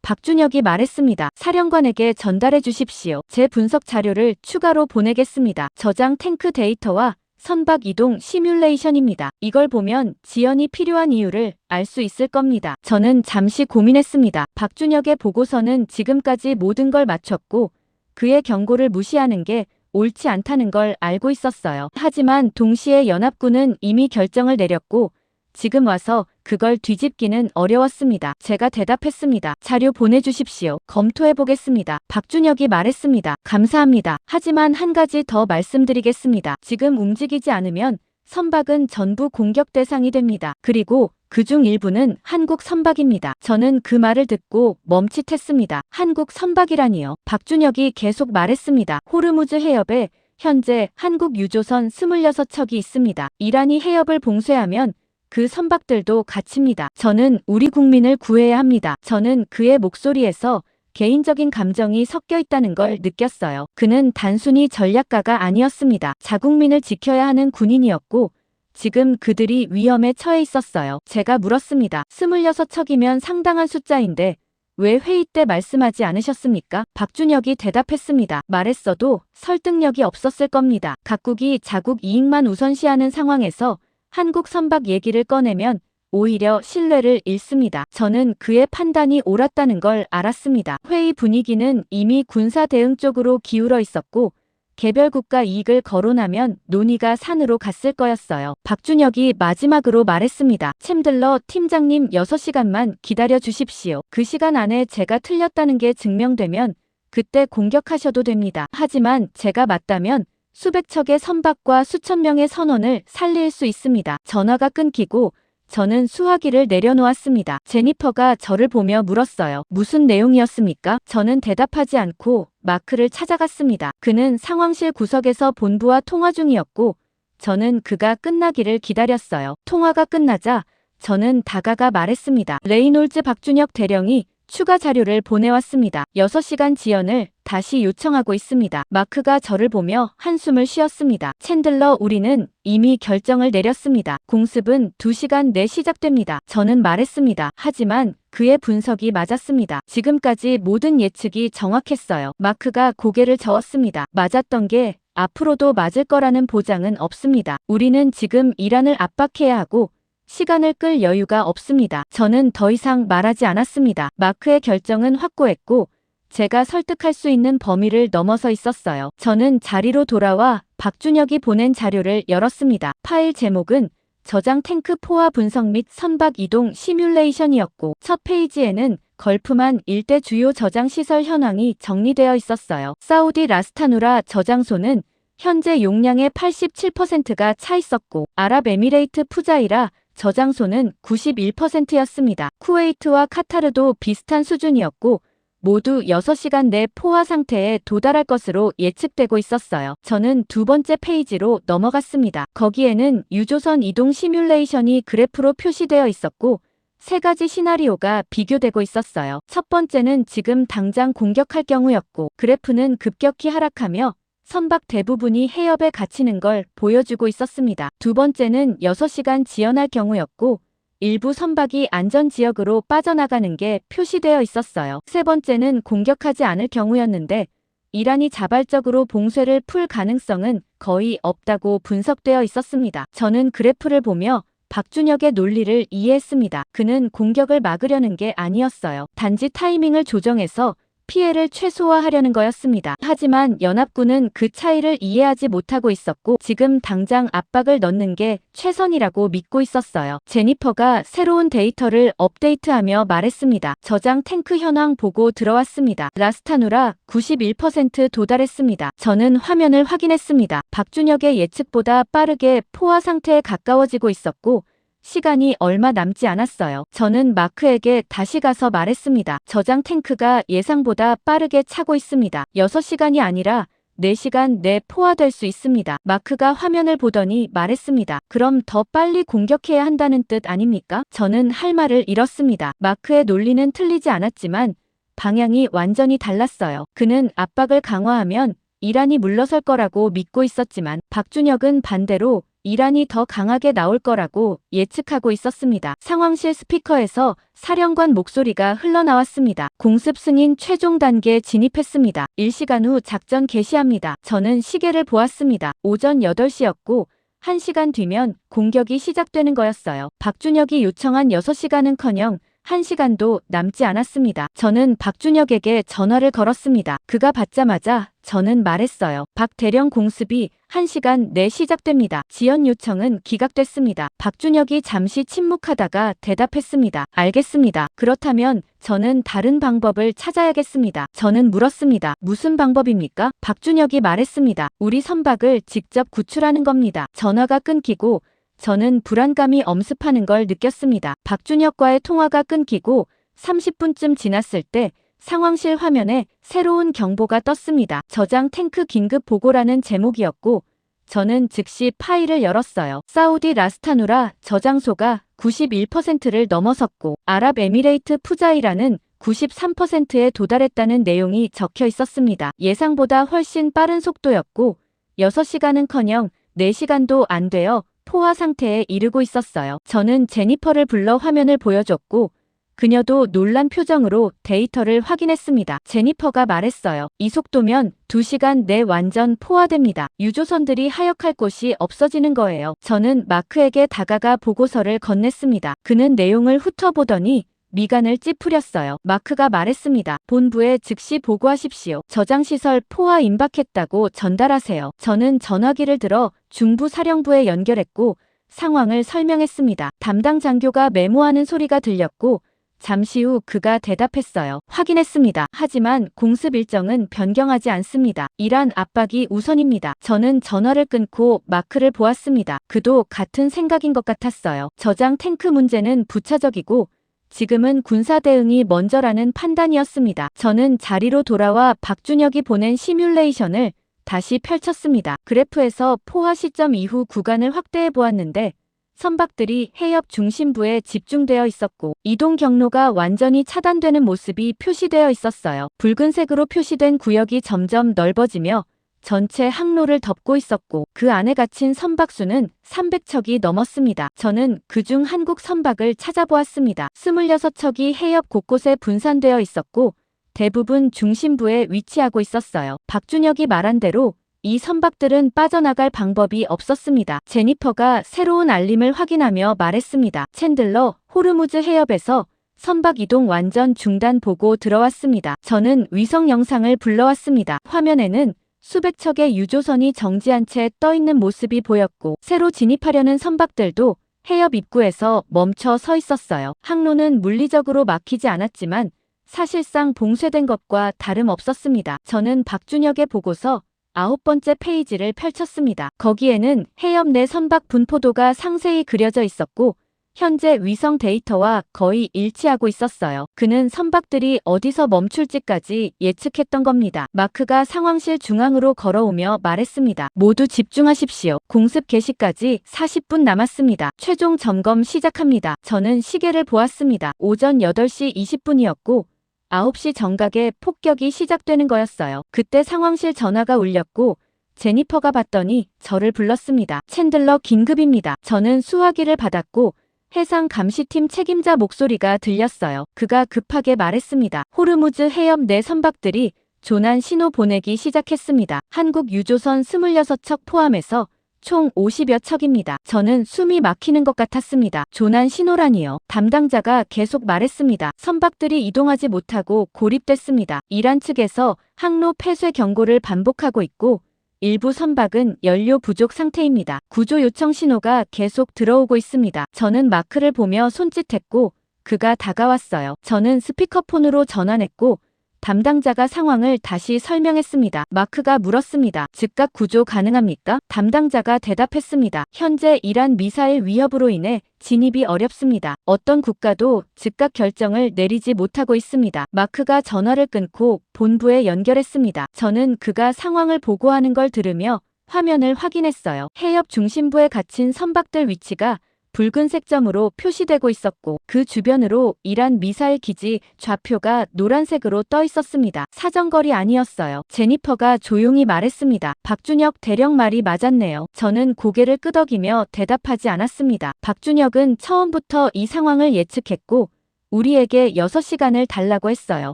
박준혁이 말했습니다. 사령관에게 전달해 주십시오. 제 분석 자료를 추가로 보내겠습니다. 저장 탱크 데이터와 선박 이동 시뮬레이션입니다. 이걸 보면 지연이 필요한 이유를 알 수 있을 겁니다. 저는 잠시 고민했습니다. 박준혁의 보고서는 지금까지 모든 걸 마쳤고 그의 경고를 무시하는 게 옳지 않다는 걸 알고 있었어요. 하지만 동시에 연합군은 이미 결정을 내렸고 지금 와서 그걸 뒤집기는 어려웠습니다. 제가 대답했습니다. 자료 보내주십시오. 검토해보겠습니다. 박준혁이 말했습니다. 감사합니다. 하지만 한 가지 더 말씀드리겠습니다. 지금 움직이지 않으면 선박은 전부 공격 대상이 됩니다. 그리고 그중 일부는 한국 선박입니다. 저는 그 말을 듣고 멈칫했습니다. 한국 선박이라니요. 박준혁이 계속 말했습니다. 호르무즈 해협에 현재 한국 유조선 26척이 있습니다. 이란이 해협을 봉쇄하면 그 선박들도 갇힙니다. 저는 우리 국민을 구해야 합니다. 저는 그의 목소리에서 개인적인 감정이 섞여 있다는 걸 느꼈어요. 그는 단순히 전략가가 아니었습니다. 자국민을 지켜야 하는 군인이었고 지금 그들이 위험에 처해 있었어요. 제가 물었습니다. 26척이면 상당한 숫자인데 왜 회의 때 말씀하지 않으셨습니까? 박준혁이 대답했습니다. 말했어도 설득력이 없었을 겁니다. 각국이 자국 이익만 우선시하는 상황에서 한국 선박 얘기를 꺼내면 오히려 신뢰를 잃습니다. 저는 그의 판단이 옳았다는 걸 알았습니다. 회의 분위기는 이미 군사 대응 쪽으로 기울어 있었고 개별 국가 이익을 거론하면 논의가 산으로 갔을 거였어요. 박준혁이 마지막으로 말했습니다. 챔들러 팀장님 6시간만 기다려 주십시오. 그 시간 안에 제가 틀렸다는 게 증명되면 그때 공격하셔도 됩니다. 하지만 제가 맞다면 수백 척의 선박과 수천 명의 선원을 살릴 수 있습니다. 전화가 끊기고 저는 수화기를 내려놓았습니다. 제니퍼가 저를 보며 물었어요. 무슨 내용이었습니까? 저는 대답하지 않고 마크를 찾아갔습니다. 그는 상황실 구석에서 본부와 통화 중이었고 저는 그가 끝나기를 기다렸어요. 통화가 끝나자 저는 다가가 말했습니다. 레이놀즈 박준혁 대령이 추가 자료를 보내왔습니다. 6시간 지연을 다시 요청하고 있습니다. 마크가 저를 보며 한숨을 쉬었습니다. 챈들러, 우리는 이미 결정을 내렸습니다. 공습은 2시간 내 시작됩니다. 저는 말했습니다. 하지만 그의 분석이 맞았습니다. 지금까지 모든 예측이 정확했어요. 마크가 고개를 저었습니다. 맞았던 게 앞으로도 맞을 거라는 보장은 없습니다. 우리는 지금 이란을 압박해야 하고 시간을 끌 여유가 없습니다. 저는 더 이상 말하지 않았습니다. 마크의 결정은 확고했고 제가 설득할 수 있는 범위를 넘어서 있었어요. 저는 자리로 돌아와 박준혁이 보낸 자료를 열었습니다. 파일 제목은 저장 탱크 포화 분석 및 선박 이동 시뮬레이션이었고 첫 페이지에는 걸프만 일대 주요 저장 시설 현황이 정리되어 있었어요. 사우디 라스타누라 저장소는 현재 용량의 87%가 차 있었고 아랍에미레이트 푸자이라 저장소는 91%였습니다. 쿠웨이트와 카타르도 비슷한 수준이었고 모두 6시간 내 포화 상태에 도달할 것으로 예측되고 있었어요. 저는 두 번째 페이지로 넘어갔습니다. 거기에는 유조선 이동 시뮬레이션이 그래프로 표시되어 있었고 세 가지 시나리오가 비교되고 있었어요. 첫 번째는 지금 당장 공격할 경우였고 그래프는 급격히 하락하며 선박 대부분이 해협에 갇히는 걸 보여주고 있었습니다. 두 번째는 6시간 지연할 경우였고 일부 선박이 안전지역으로 빠져나가는 게 표시되어 있었어요. 세 번째는 공격하지 않을 경우였는데 이란이 자발적으로 봉쇄를 풀 가능성은 거의 없다고 분석되어 있었습니다. 저는 그래프를 보며 박준혁의 논리를 이해했습니다. 그는 공격을 막으려는 게 아니었어요. 단지 타이밍을 조정해서 피해를 최소화하려는 거였습니다. 하지만 연합군은 그 차이를 이해하지 못하고 있었고 지금 당장 압박을 넣는 게 최선이라고 믿고 있었어요. 제니퍼가 새로운 데이터를 업데이트하며 말했습니다. 저장 탱크 현황 보고 들어왔습니다. 라스타누라 91% 도달했습니다. 저는 화면을 확인했습니다. 박준혁의 예측보다 빠르게 포화 상태에 가까워지고 있었고 시간이 얼마 남지 않았어요. 저는 마크에게 다시 가서 말했습니다. 저장 탱크가 예상보다 빠르게 차고 있습니다. 6시간이 아니라 4시간 내 포화될 수 있습니다. 마크가 화면을 보더니 말했습니다. 그럼 더 빨리 공격해야 한다는 뜻 아닙니까? 저는 할 말을 잃었습니다. 마크의 논리는 틀리지 않았지만 방향이 완전히 달랐어요. 그는 압박을 강화하면 이란이 물러설 거라고 믿고 있었지만 박준혁은 반대로 이란이 더 강하게 나올 거라고 예측하고 있었습니다. 상황실 스피커에서 사령관 목소리가 흘러나왔습니다. 공습 승인 최종 단계에 진입했습니다. 1시간 후 작전 개시합니다. 저는 시계를 보았습니다. 오전 8시였고 1시간 뒤면 공격이 시작되는 거였어요. 박준혁이 요청한 6시간은커녕 1시간도 남지 않았습니다. 저는 박준혁에게 전화를 걸었습니다. 그가 받자마자 저는 말했어요. 박 대령, 공습이 1시간 내 시작됩니다. 지연 요청은 기각됐습니다. 박준혁이 잠시 침묵하다가 대답했습니다. 알겠습니다. 그렇다면 저는 다른 방법을 찾아야겠습니다. 저는 물었습니다. 무슨 방법입니까? 박준혁이 말했습니다. 우리 선박을 직접 구출하는 겁니다. 전화가 끊기고 저는 불안감이 엄습하는 걸 느꼈습니다. 박준혁과의 통화가 끊기고 30분쯤 지났을 때 상황실 화면에 새로운 경보가 떴습니다. 저장 탱크 긴급 보고라는 제목이었고 저는 즉시 파일을 열었어요. 사우디 라스타누라 저장소가 91%를 넘어섰고 아랍에미레이트 푸자이라는 93%에 도달했다는 내용이 적혀 있었습니다. 예상보다 훨씬 빠른 속도였고 6시간은커녕 4시간도 안 되어 포화 상태에 이르고 있었어요. 저는 제니퍼를 불러 화면을 보여줬고 그녀도 놀란 표정으로 데이터를 확인했습니다. 제니퍼가 말했어요. 이 속도면 2시간 내 완전 포화됩니다. 유조선들이 하역할 곳이 없어지는 거예요. 저는 마크에게 다가가 보고서를 건넸습니다. 그는 내용을 훑어보더니 미간을 찌푸렸어요. 마크가 말했습니다. 본부에 즉시 보고하십시오. 저장시설 포화 임박했다고 전달하세요. 저는 전화기를 들어 중부 사령부에 연결했고 상황을 설명했습니다. 담당 장교가 메모하는 소리가 들렸고 잠시 후 그가 대답했어요. 확인했습니다. 하지만 공습 일정은 변경하지 않습니다. 이란 압박이 우선입니다. 저는 전화를 끊고 마크를 보았습니다. 그도 같은 생각인 것 같았어요. 저장 탱크 문제는 부차적이고 지금은 군사 대응이 먼저라는 판단이었습니다. 저는 자리로 돌아와 박준혁이 보낸 시뮬레이션을 다시 펼쳤습니다. 그래프에서 포화 시점 이후 구간을 확대해 보았는데 선박들이 해협 중심부에 집중되어 있었고 이동 경로가 완전히 차단되는 모습이 표시되어 있었어요. 붉은색으로 표시된 구역이 점점 넓어지며 전체 항로를 덮고 있었고 그 안에 갇힌 선박 수는 300척이 넘었습니다. 저는 그중 한국 선박을 찾아보았습니다. 26척이 해협 곳곳에 분산되어 있었고 대부분 중심부에 위치하고 있었어요. 박준혁이 말한 대로 이 선박들은 빠져나갈 방법이 없었습니다. 제니퍼가 새로운 알림을 확인하며 말했습니다. 챈들러, 호르무즈 해협에서 선박 이동 완전 중단 보고 들어왔습니다. 저는 위성 영상을 불러왔습니다. 화면에는 수백 척의 유조선이 정지한 채 떠있는 모습이 보였고 새로 진입하려는 선박들도 해협 입구에서 멈춰 서 있었어요. 항로는 물리적으로 막히지 않았지만 사실상 봉쇄된 것과 다름없었습니다. 저는 박준혁의 보고서 9번째 페이지를 펼쳤습니다. 거기에는 해협 내 선박 분포도가 상세히 그려져 있었고 현재 위성 데이터와 거의 일치하고 있었어요. 그는 선박들이 어디서 멈출지까지 예측했던 겁니다. 마크가 상황실 중앙으로 걸어오며 말했습니다. 모두 집중하십시오. 공습 개시까지 40분 남았습니다. 최종 점검 시작합니다. 저는 시계를 보았습니다. 오전 8시 20분이었고 9시 정각에 폭격이 시작되는 거였어요. 그때 상황실 전화가 울렸고 제니퍼가 받더니 저를 불렀습니다. 챈들러 긴급입니다. 저는 수화기를 받았고 해상 감시팀 책임자 목소리가 들렸어요. 그가 급하게 말했습니다. 호르무즈 해협 내 선박들이 조난 신호 보내기 시작했습니다. 한국 유조선 26척 포함해서 총 50여 척입니다. 저는 숨이 막히는 것 같았습니다. 조난 신호라니요. 담당자가 계속 말했습니다. 선박들이 이동하지 못하고 고립됐습니다. 이란 측에서 항로 폐쇄 경고를 반복하고 있고 일부 선박은 연료 부족 상태입니다. 구조 요청 신호가 계속 들어오고 있습니다. 저는 마크를 보며 손짓했고 그가 다가왔어요. 저는 스피커폰으로 전환했고 담당자가 상황을 다시 설명했습니다. 마크가 물었습니다. 즉각 구조 가능합니까? 담당자가 대답했습니다. 현재 이란 미사일 위협으로 인해 진입이 어렵습니다. 어떤 국가도 즉각 결정을 내리지 못하고 있습니다. 마크가 전화를 끊고 본부에 연결했습니다. 저는 그가 상황을 보고하는 걸 들으며 화면을 확인했어요. 해협 중심부에 갇힌 선박들 위치가 붉은색 점으로 표시되고 있었고 그 주변으로 이란 미사일 기지 좌표가 노란색으로 떠 있었습니다. 사정거리 아니었어요. 제니퍼가 조용히 말했습니다. 박준혁 대령 말이 맞았네요. 저는 고개를 끄덕이며 대답하지 않았습니다. 박준혁은 처음부터 이 상황을 예측했고 우리에게 6시간을 달라고 했어요.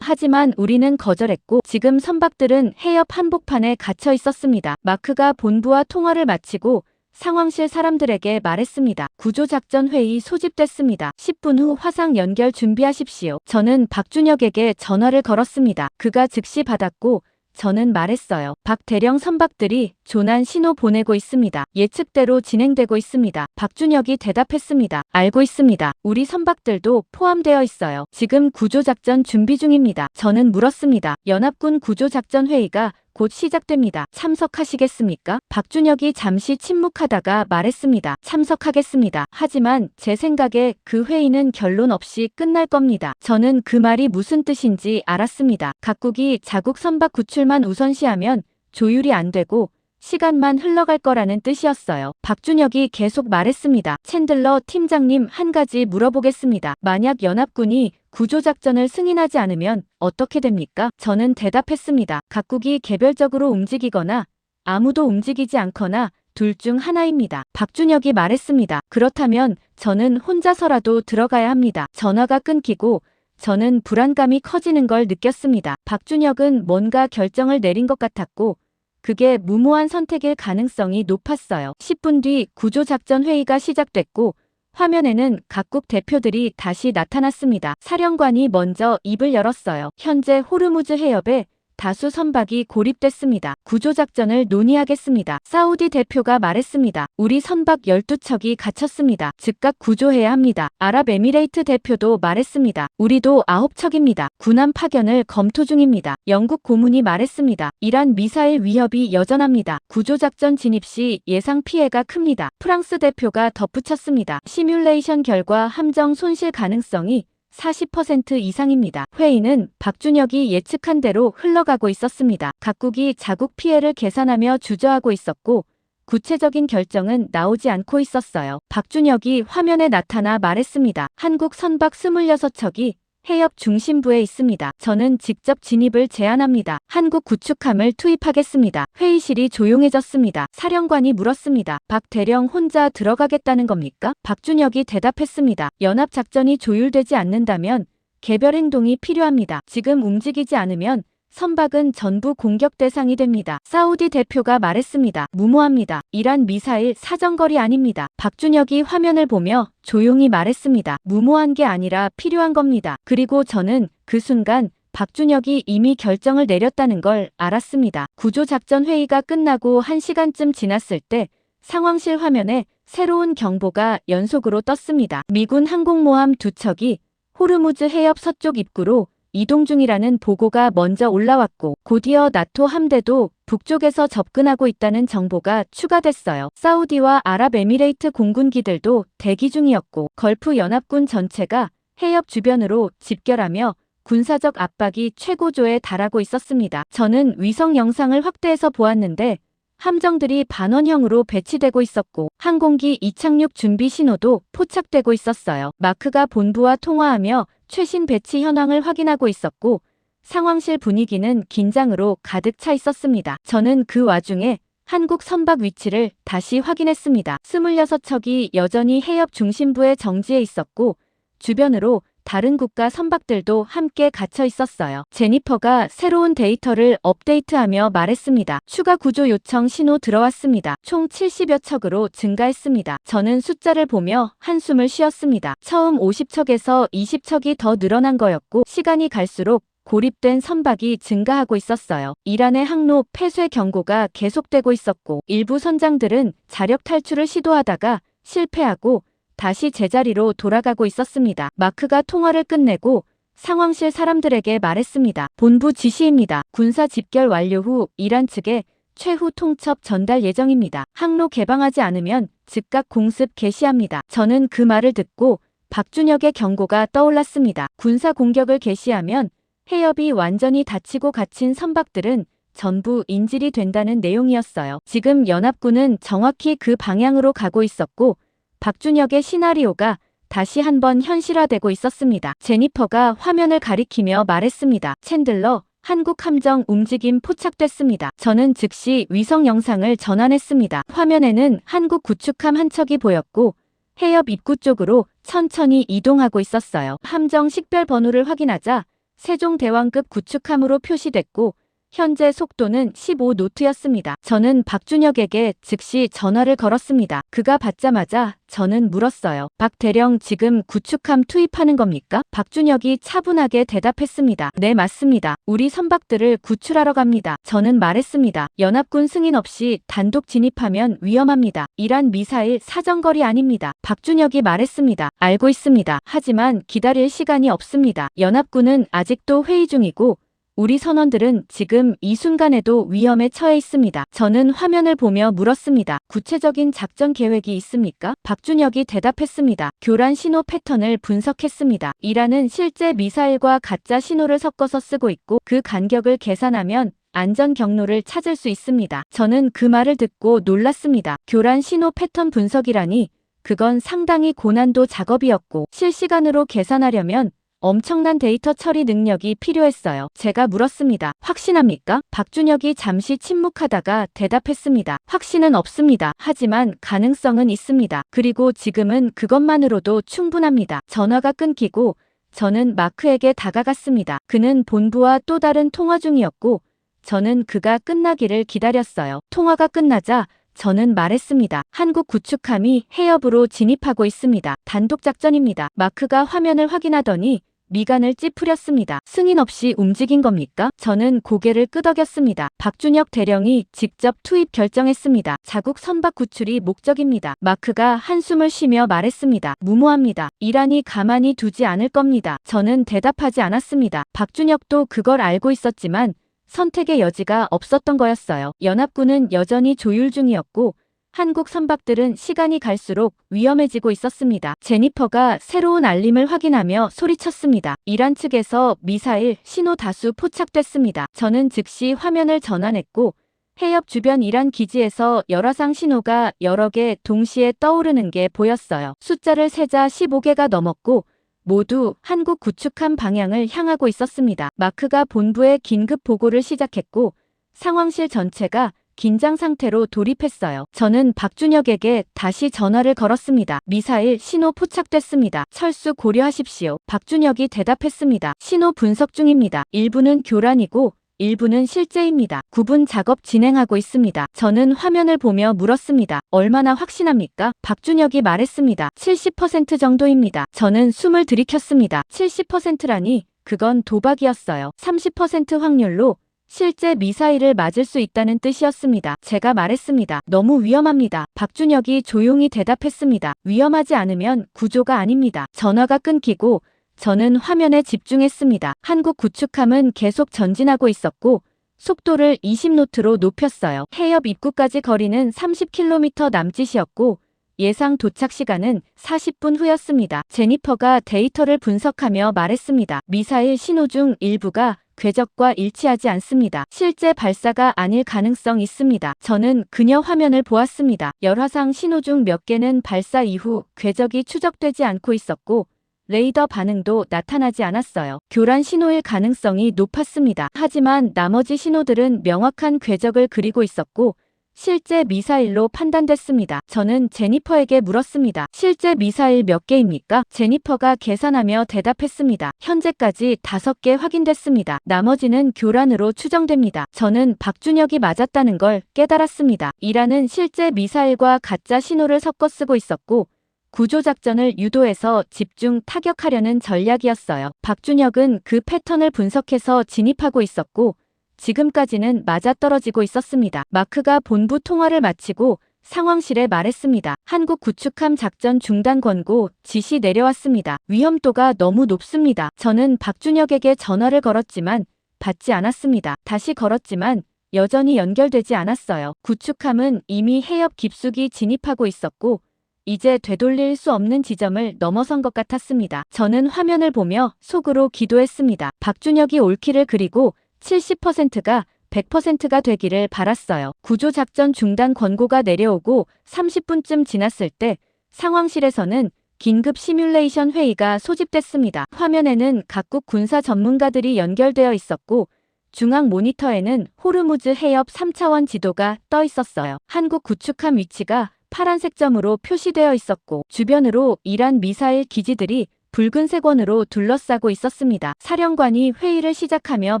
하지만 우리는 거절했고 지금 선박들은 해협 한복판에 갇혀 있었습니다. 마크가 본부와 통화를 마치고 상황실 사람들에게 말했습니다. 구조작전 회의 소집됐습니다. 10분 후 화상 연결 준비하십시오. 저는 박준혁에게 전화를 걸었습니다. 그가 즉시 받았고 저는 말했어요. 박 대령 선박들이 조난 신호 보내고 있습니다. 예측대로 진행되고 있습니다. 박준혁이 대답했습니다. 알고 있습니다. 우리 선박들도 포함되어 있어요. 지금 구조작전 준비 중입니다. 저는 물었습니다. 연합군 구조작전 회의가 곧 시작됩니다. 참석하시겠습니까? 박준혁이 잠시 침묵하다가 말했습니다. 참석하겠습니다. 하지만 제 생각에 그 회의는 결론 없이 끝날 겁니다. 저는 그 말이 무슨 뜻인지 알았습니다. 각국이 자국 선박 구출만 우선시하면 조율이 안 되고 시간만 흘러갈 거라는 뜻이었어요. 박준혁이 계속 말했습니다. 챈들러 팀장님, 한 가지 물어보겠습니다. 만약 연합군이 구조작전을 승인하지 않으면 어떻게 됩니까? 저는 대답했습니다. 각국이 개별적으로 움직이거나 아무도 움직이지 않거나 둘 중 하나입니다. 박준혁이 말했습니다. 그렇다면 저는 혼자서라도 들어가야 합니다. 전화가 끊기고 저는 불안감이 커지는 걸 느꼈습니다. 박준혁은 뭔가 결정을 내린 것 같았고 그게 무모한 선택일 가능성이 높았어요. 10분 뒤 구조작전 회의가 시작됐고 화면에는 각국 대표들이 다시 나타났습니다. 사령관이 먼저 입을 열었어요. 현재 호르무즈 해협에 다수 선박이 고립됐습니다. 구조작전을 논의하겠습니다. 사우디 대표가 말했습니다. 우리 선박 12척이 갇혔습니다. 즉각 구조해야 합니다. 아랍에미레이트 대표도 말했습니다. 우리도 9척입니다. 군함 파견을 검토 중입니다. 영국 고문이 말했습니다. 이란 미사일 위협이 여전합니다. 구조작전 진입 시 예상 피해가 큽니다. 프랑스 대표가 덧붙였습니다. 시뮬레이션 결과 함정 손실 가능성이 40% 이상입니다. 회의는 박준혁이 예측한 대로 흘러가고 있었습니다. 각국이 자국 피해를 계산하며 주저하고 있었고 구체적인 결정은 나오지 않고 있었어요. 박준혁이 화면에 나타나 말했습니다. 한국 선박 26척이 해협 중심부에 있습니다. 저는 직접 진입을 제안합니다. 한국 구축함을 투입하겠습니다. 회의실이 조용해졌습니다. 사령관이 물었습니다. 박 대령 혼자 들어가겠다는 겁니까? 박준혁이 대답했습니다. 연합작전이 조율되지 않는다면 개별 행동이 필요합니다. 지금 움직이지 않으면 선박은 전부 공격 대상이 됩니다. 사우디 대표가 말했습니다. 무모합니다. 이란 미사일 사정거리 아닙니다. 박준혁이 화면을 보며 조용히 말했습니다. 무모한 게 아니라 필요한 겁니다. 그리고 저는 그 순간 박준혁이 이미 결정을 내렸다는 걸 알았습니다. 구조작전 회의가 끝나고 1시간쯤 지났을 때 상황실 화면에 새로운 경보가 연속으로 떴습니다. 미군 항공모함 2척이 호르무즈 해협 서쪽 입구로 이동 중이라는 보고가 먼저 올라왔고 곧이어 나토 함대도 북쪽에서 접근하고 있다는 정보가 추가됐어요. 사우디와 아랍에미레이트 공군기들도 대기 중이었고 걸프 연합군 전체가 해협 주변으로 집결하며 군사적 압박이 최고조에 달하고 있었습니다. 저는 위성 영상을 확대해서 보았는데 함정들이 반원형으로 배치되고 있었고 항공기 이착륙 준비 신호도 포착되고 있었어요. 마크가 본부와 통화하며 최신 배치 현황을 확인하고 있었고 상황실 분위기는 긴장으로 가득 차 있었습니다. 저는 그 와중에 한국 선박 위치를 다시 확인했습니다. 26척이 여전히 해협 중심부에 정지해 있었고 주변으로 다른 국가 선박들도 함께 갇혀 있었어요. 제니퍼가 새로운 데이터를 업데이트하며 말했습니다. 추가 구조 요청 신호 들어왔습니다. 총 70여 척으로 증가했습니다. 저는 숫자를 보며 한숨을 쉬었습니다. 처음 50척에서 20척이 더 늘어난 거였고 시간이 갈수록 고립된 선박이 증가하고 있었어요. 이란의 항로 폐쇄 경고가 계속되고 있었고 일부 선장들은 자력 탈출을 시도하다가 실패하고 다시 제자리로 돌아가고 있었습니다. 마크가 통화를 끝내고 상황실 사람들에게 말했습니다. 본부 지시입니다. 군사 집결 완료 후 이란 측에 최후 통첩 전달 예정입니다. 항로 개방하지 않으면 즉각 공습 개시합니다. 저는 그 말을 듣고 박준혁의 경고가 떠올랐습니다. 군사 공격을 개시하면 해협이 완전히 닫히고 갇힌 선박들은 전부 인질이 된다는 내용이었어요. 지금 연합군은 정확히 그 방향으로 가고 있었고 박준혁의 시나리오가 다시 한번 현실화되고 있었습니다. 제니퍼가 화면을 가리키며 말했습니다. 챈들러, 한국 함정 움직임 포착됐습니다. 저는 즉시 위성 영상을 전환했습니다. 화면에는 한국 구축함 한 척이 보였고 해협 입구 쪽으로 천천히 이동하고 있었어요. 함정 식별 번호를 확인하자 세종대왕급 구축함으로 표시됐고 현재 속도는 15노트였습니다. 저는 박준혁에게 즉시 전화를 걸었습니다. 그가 받자마자 저는 물었어요. 박 대령 지금 구축함 투입하는 겁니까? 박준혁이 차분하게 대답했습니다. 네, 맞습니다. 우리 선박들을 구출하러 갑니다. 저는 말했습니다. 연합군 승인 없이 단독 진입하면 위험합니다. 이란 미사일 사정거리 아닙니다. 박준혁이 말했습니다. 알고 있습니다. 하지만 기다릴 시간이 없습니다. 연합군은 아직도 회의 중이고 우리 선원들은 지금 이 순간에도 위험에 처해 있습니다. 저는 화면을 보며 물었습니다. 구체적인 작전 계획이 있습니까? 박준혁이 대답했습니다. 교란 신호 패턴을 분석했습니다. 이란은 실제 미사일과 가짜 신호를 섞어서 쓰고 있고 그 간격을 계산하면 안전 경로를 찾을 수 있습니다. 저는 그 말을 듣고 놀랐습니다. 교란 신호 패턴 분석이라니 그건 상당히 고난도 작업이었고 실시간으로 계산하려면 엄청난 데이터 처리 능력이 필요했어요. 제가 물었습니다. 확신합니까? 박준혁이 잠시 침묵하다가 대답했습니다. 확신은 없습니다. 하지만 가능성은 있습니다. 그리고 지금은 그것만으로도 충분합니다. 전화가 끊기고 저는 마크에게 다가갔습니다. 그는 본부와 또 다른 통화 중이었고 저는 그가 끝나기를 기다렸어요. 통화가 끝나자 저는 말했습니다. 한국 구축함이 해협으로 진입하고 있습니다. 단독 작전입니다. 마크가 화면을 확인하더니 미간을 찌푸렸습니다. 승인 없이 움직인 겁니까? 저는 고개를 끄덕였습니다. 박준혁 대령이 직접 투입 결정했습니다. 자국 선박 구출이 목적입니다. 마크가 한숨을 쉬며 말했습니다. 무모합니다. 이란이 가만히 두지 않을 겁니다. 저는 대답하지 않았습니다. 박준혁도 그걸 알고 있었지만 선택의 여지가 없었던 거였어요. 연합군은 여전히 조율 중이었고 한국 선박들은 시간이 갈수록 위험해지고 있었습니다. 제니퍼가 새로운 알림을 확인하며 소리쳤습니다. 이란 측에서 미사일 신호 다수 포착됐습니다. 저는 즉시 화면을 전환했고 해협 주변 이란 기지에서 열화상 신호가 여러 개 동시에 떠오르는 게 보였어요. 숫자를 세자 15개가 넘었고 모두 한국 구축함 방향을 향하고 있었습니다. 마크가 본부에 긴급 보고를 시작했고 상황실 전체가 긴장 상태로 돌입했어요. 저는 박준혁에게 다시 전화를 걸었습니다. 미사일 신호 포착됐습니다. 철수 고려하십시오. 박준혁이 대답했습니다. 신호 분석 중입니다. 일부는 교란이고 일부는 실제입니다. 구분 작업 진행하고 있습니다. 저는 화면을 보며 물었습니다. 얼마나 확신합니까? 박준혁이 말했습니다. 70% 정도입니다. 저는 숨을 들이켰습니다. 70%라니 그건 도박이었어요. 30% 확률로 실제 미사일을 맞을 수 있다는 뜻이었습니다. 제가 말했습니다. 너무 위험합니다. 박준혁이 조용히 대답했습니다. 위험하지 않으면 구조가 아닙니다. 전화가 끊기고 저는 화면에 집중했습니다. 한국 구축함은 계속 전진하고 있었고 속도를 20노트로 높였어요. 해협 입구까지 거리는 30km 남짓이었고 예상 도착 시간은 40분 후였습니다. 제니퍼가 데이터를 분석하며 말했습니다. 미사일 신호 중 일부가 궤적과 일치하지 않습니다. 실제 발사가 아닐 가능성 있습니다. 저는 그녀 화면을 보았습니다. 열화상 신호 중 몇 개는 발사 이후 궤적이 추적되지 않고 있었고 레이더 반응도 나타나지 않았어요. 교란 신호일 가능성이 높았습니다. 하지만 나머지 신호들은 명확한 궤적을 그리고 있었고 실제 미사일로 판단됐습니다. 저는 제니퍼에게 물었습니다. 실제 미사일 몇 개입니까? 제니퍼가 계산하며 대답했습니다. 현재까지 5개 확인됐습니다. 나머지는 교란으로 추정됩니다. 저는 박준혁이 맞았다는 걸 깨달았습니다. 이란은 실제 미사일과 가짜 신호를 섞어 쓰고 있었고 구조작전을 유도해서 집중 타격하려는 전략이었어요. 박준혁은 그 패턴을 분석해서 진입하고 있었고 지금까지는 맞아떨어지고 있었습니다. 마크가 본부 통화를 마치고 상황실에 말했습니다. 한국 구축함 작전 중단 권고 지시 내려왔습니다. 위험도가 너무 높습니다. 저는 박준혁에게 전화를 걸었지만 받지 않았습니다. 다시 걸었지만 여전히 연결되지 않았어요. 구축함은 이미 해협 깊숙이 진입하고 있었고 이제 되돌릴 수 없는 지점을 넘어선 것 같았습니다. 저는 화면을 보며 속으로 기도했습니다. 박준혁이 올킬을 그리고 70%가 100%가 되기를 바랐어요. 구조작전 중단 권고가 내려오고 30분쯤 지났을 때 상황실에서는 긴급 시뮬레이션 회의가 소집됐습니다. 화면에는 각국 군사 전문가들이 연결되어 있었고 중앙 모니터에는 호르무즈 해협 3차원 지도가 떠 있었어요. 한국 구축함 위치가 파란색 점으로 표시되어 있었고 주변으로 이란 미사일 기지들이 붉은색 원으로 둘러싸고 있었습니다. 사령관이 회의를 시작하며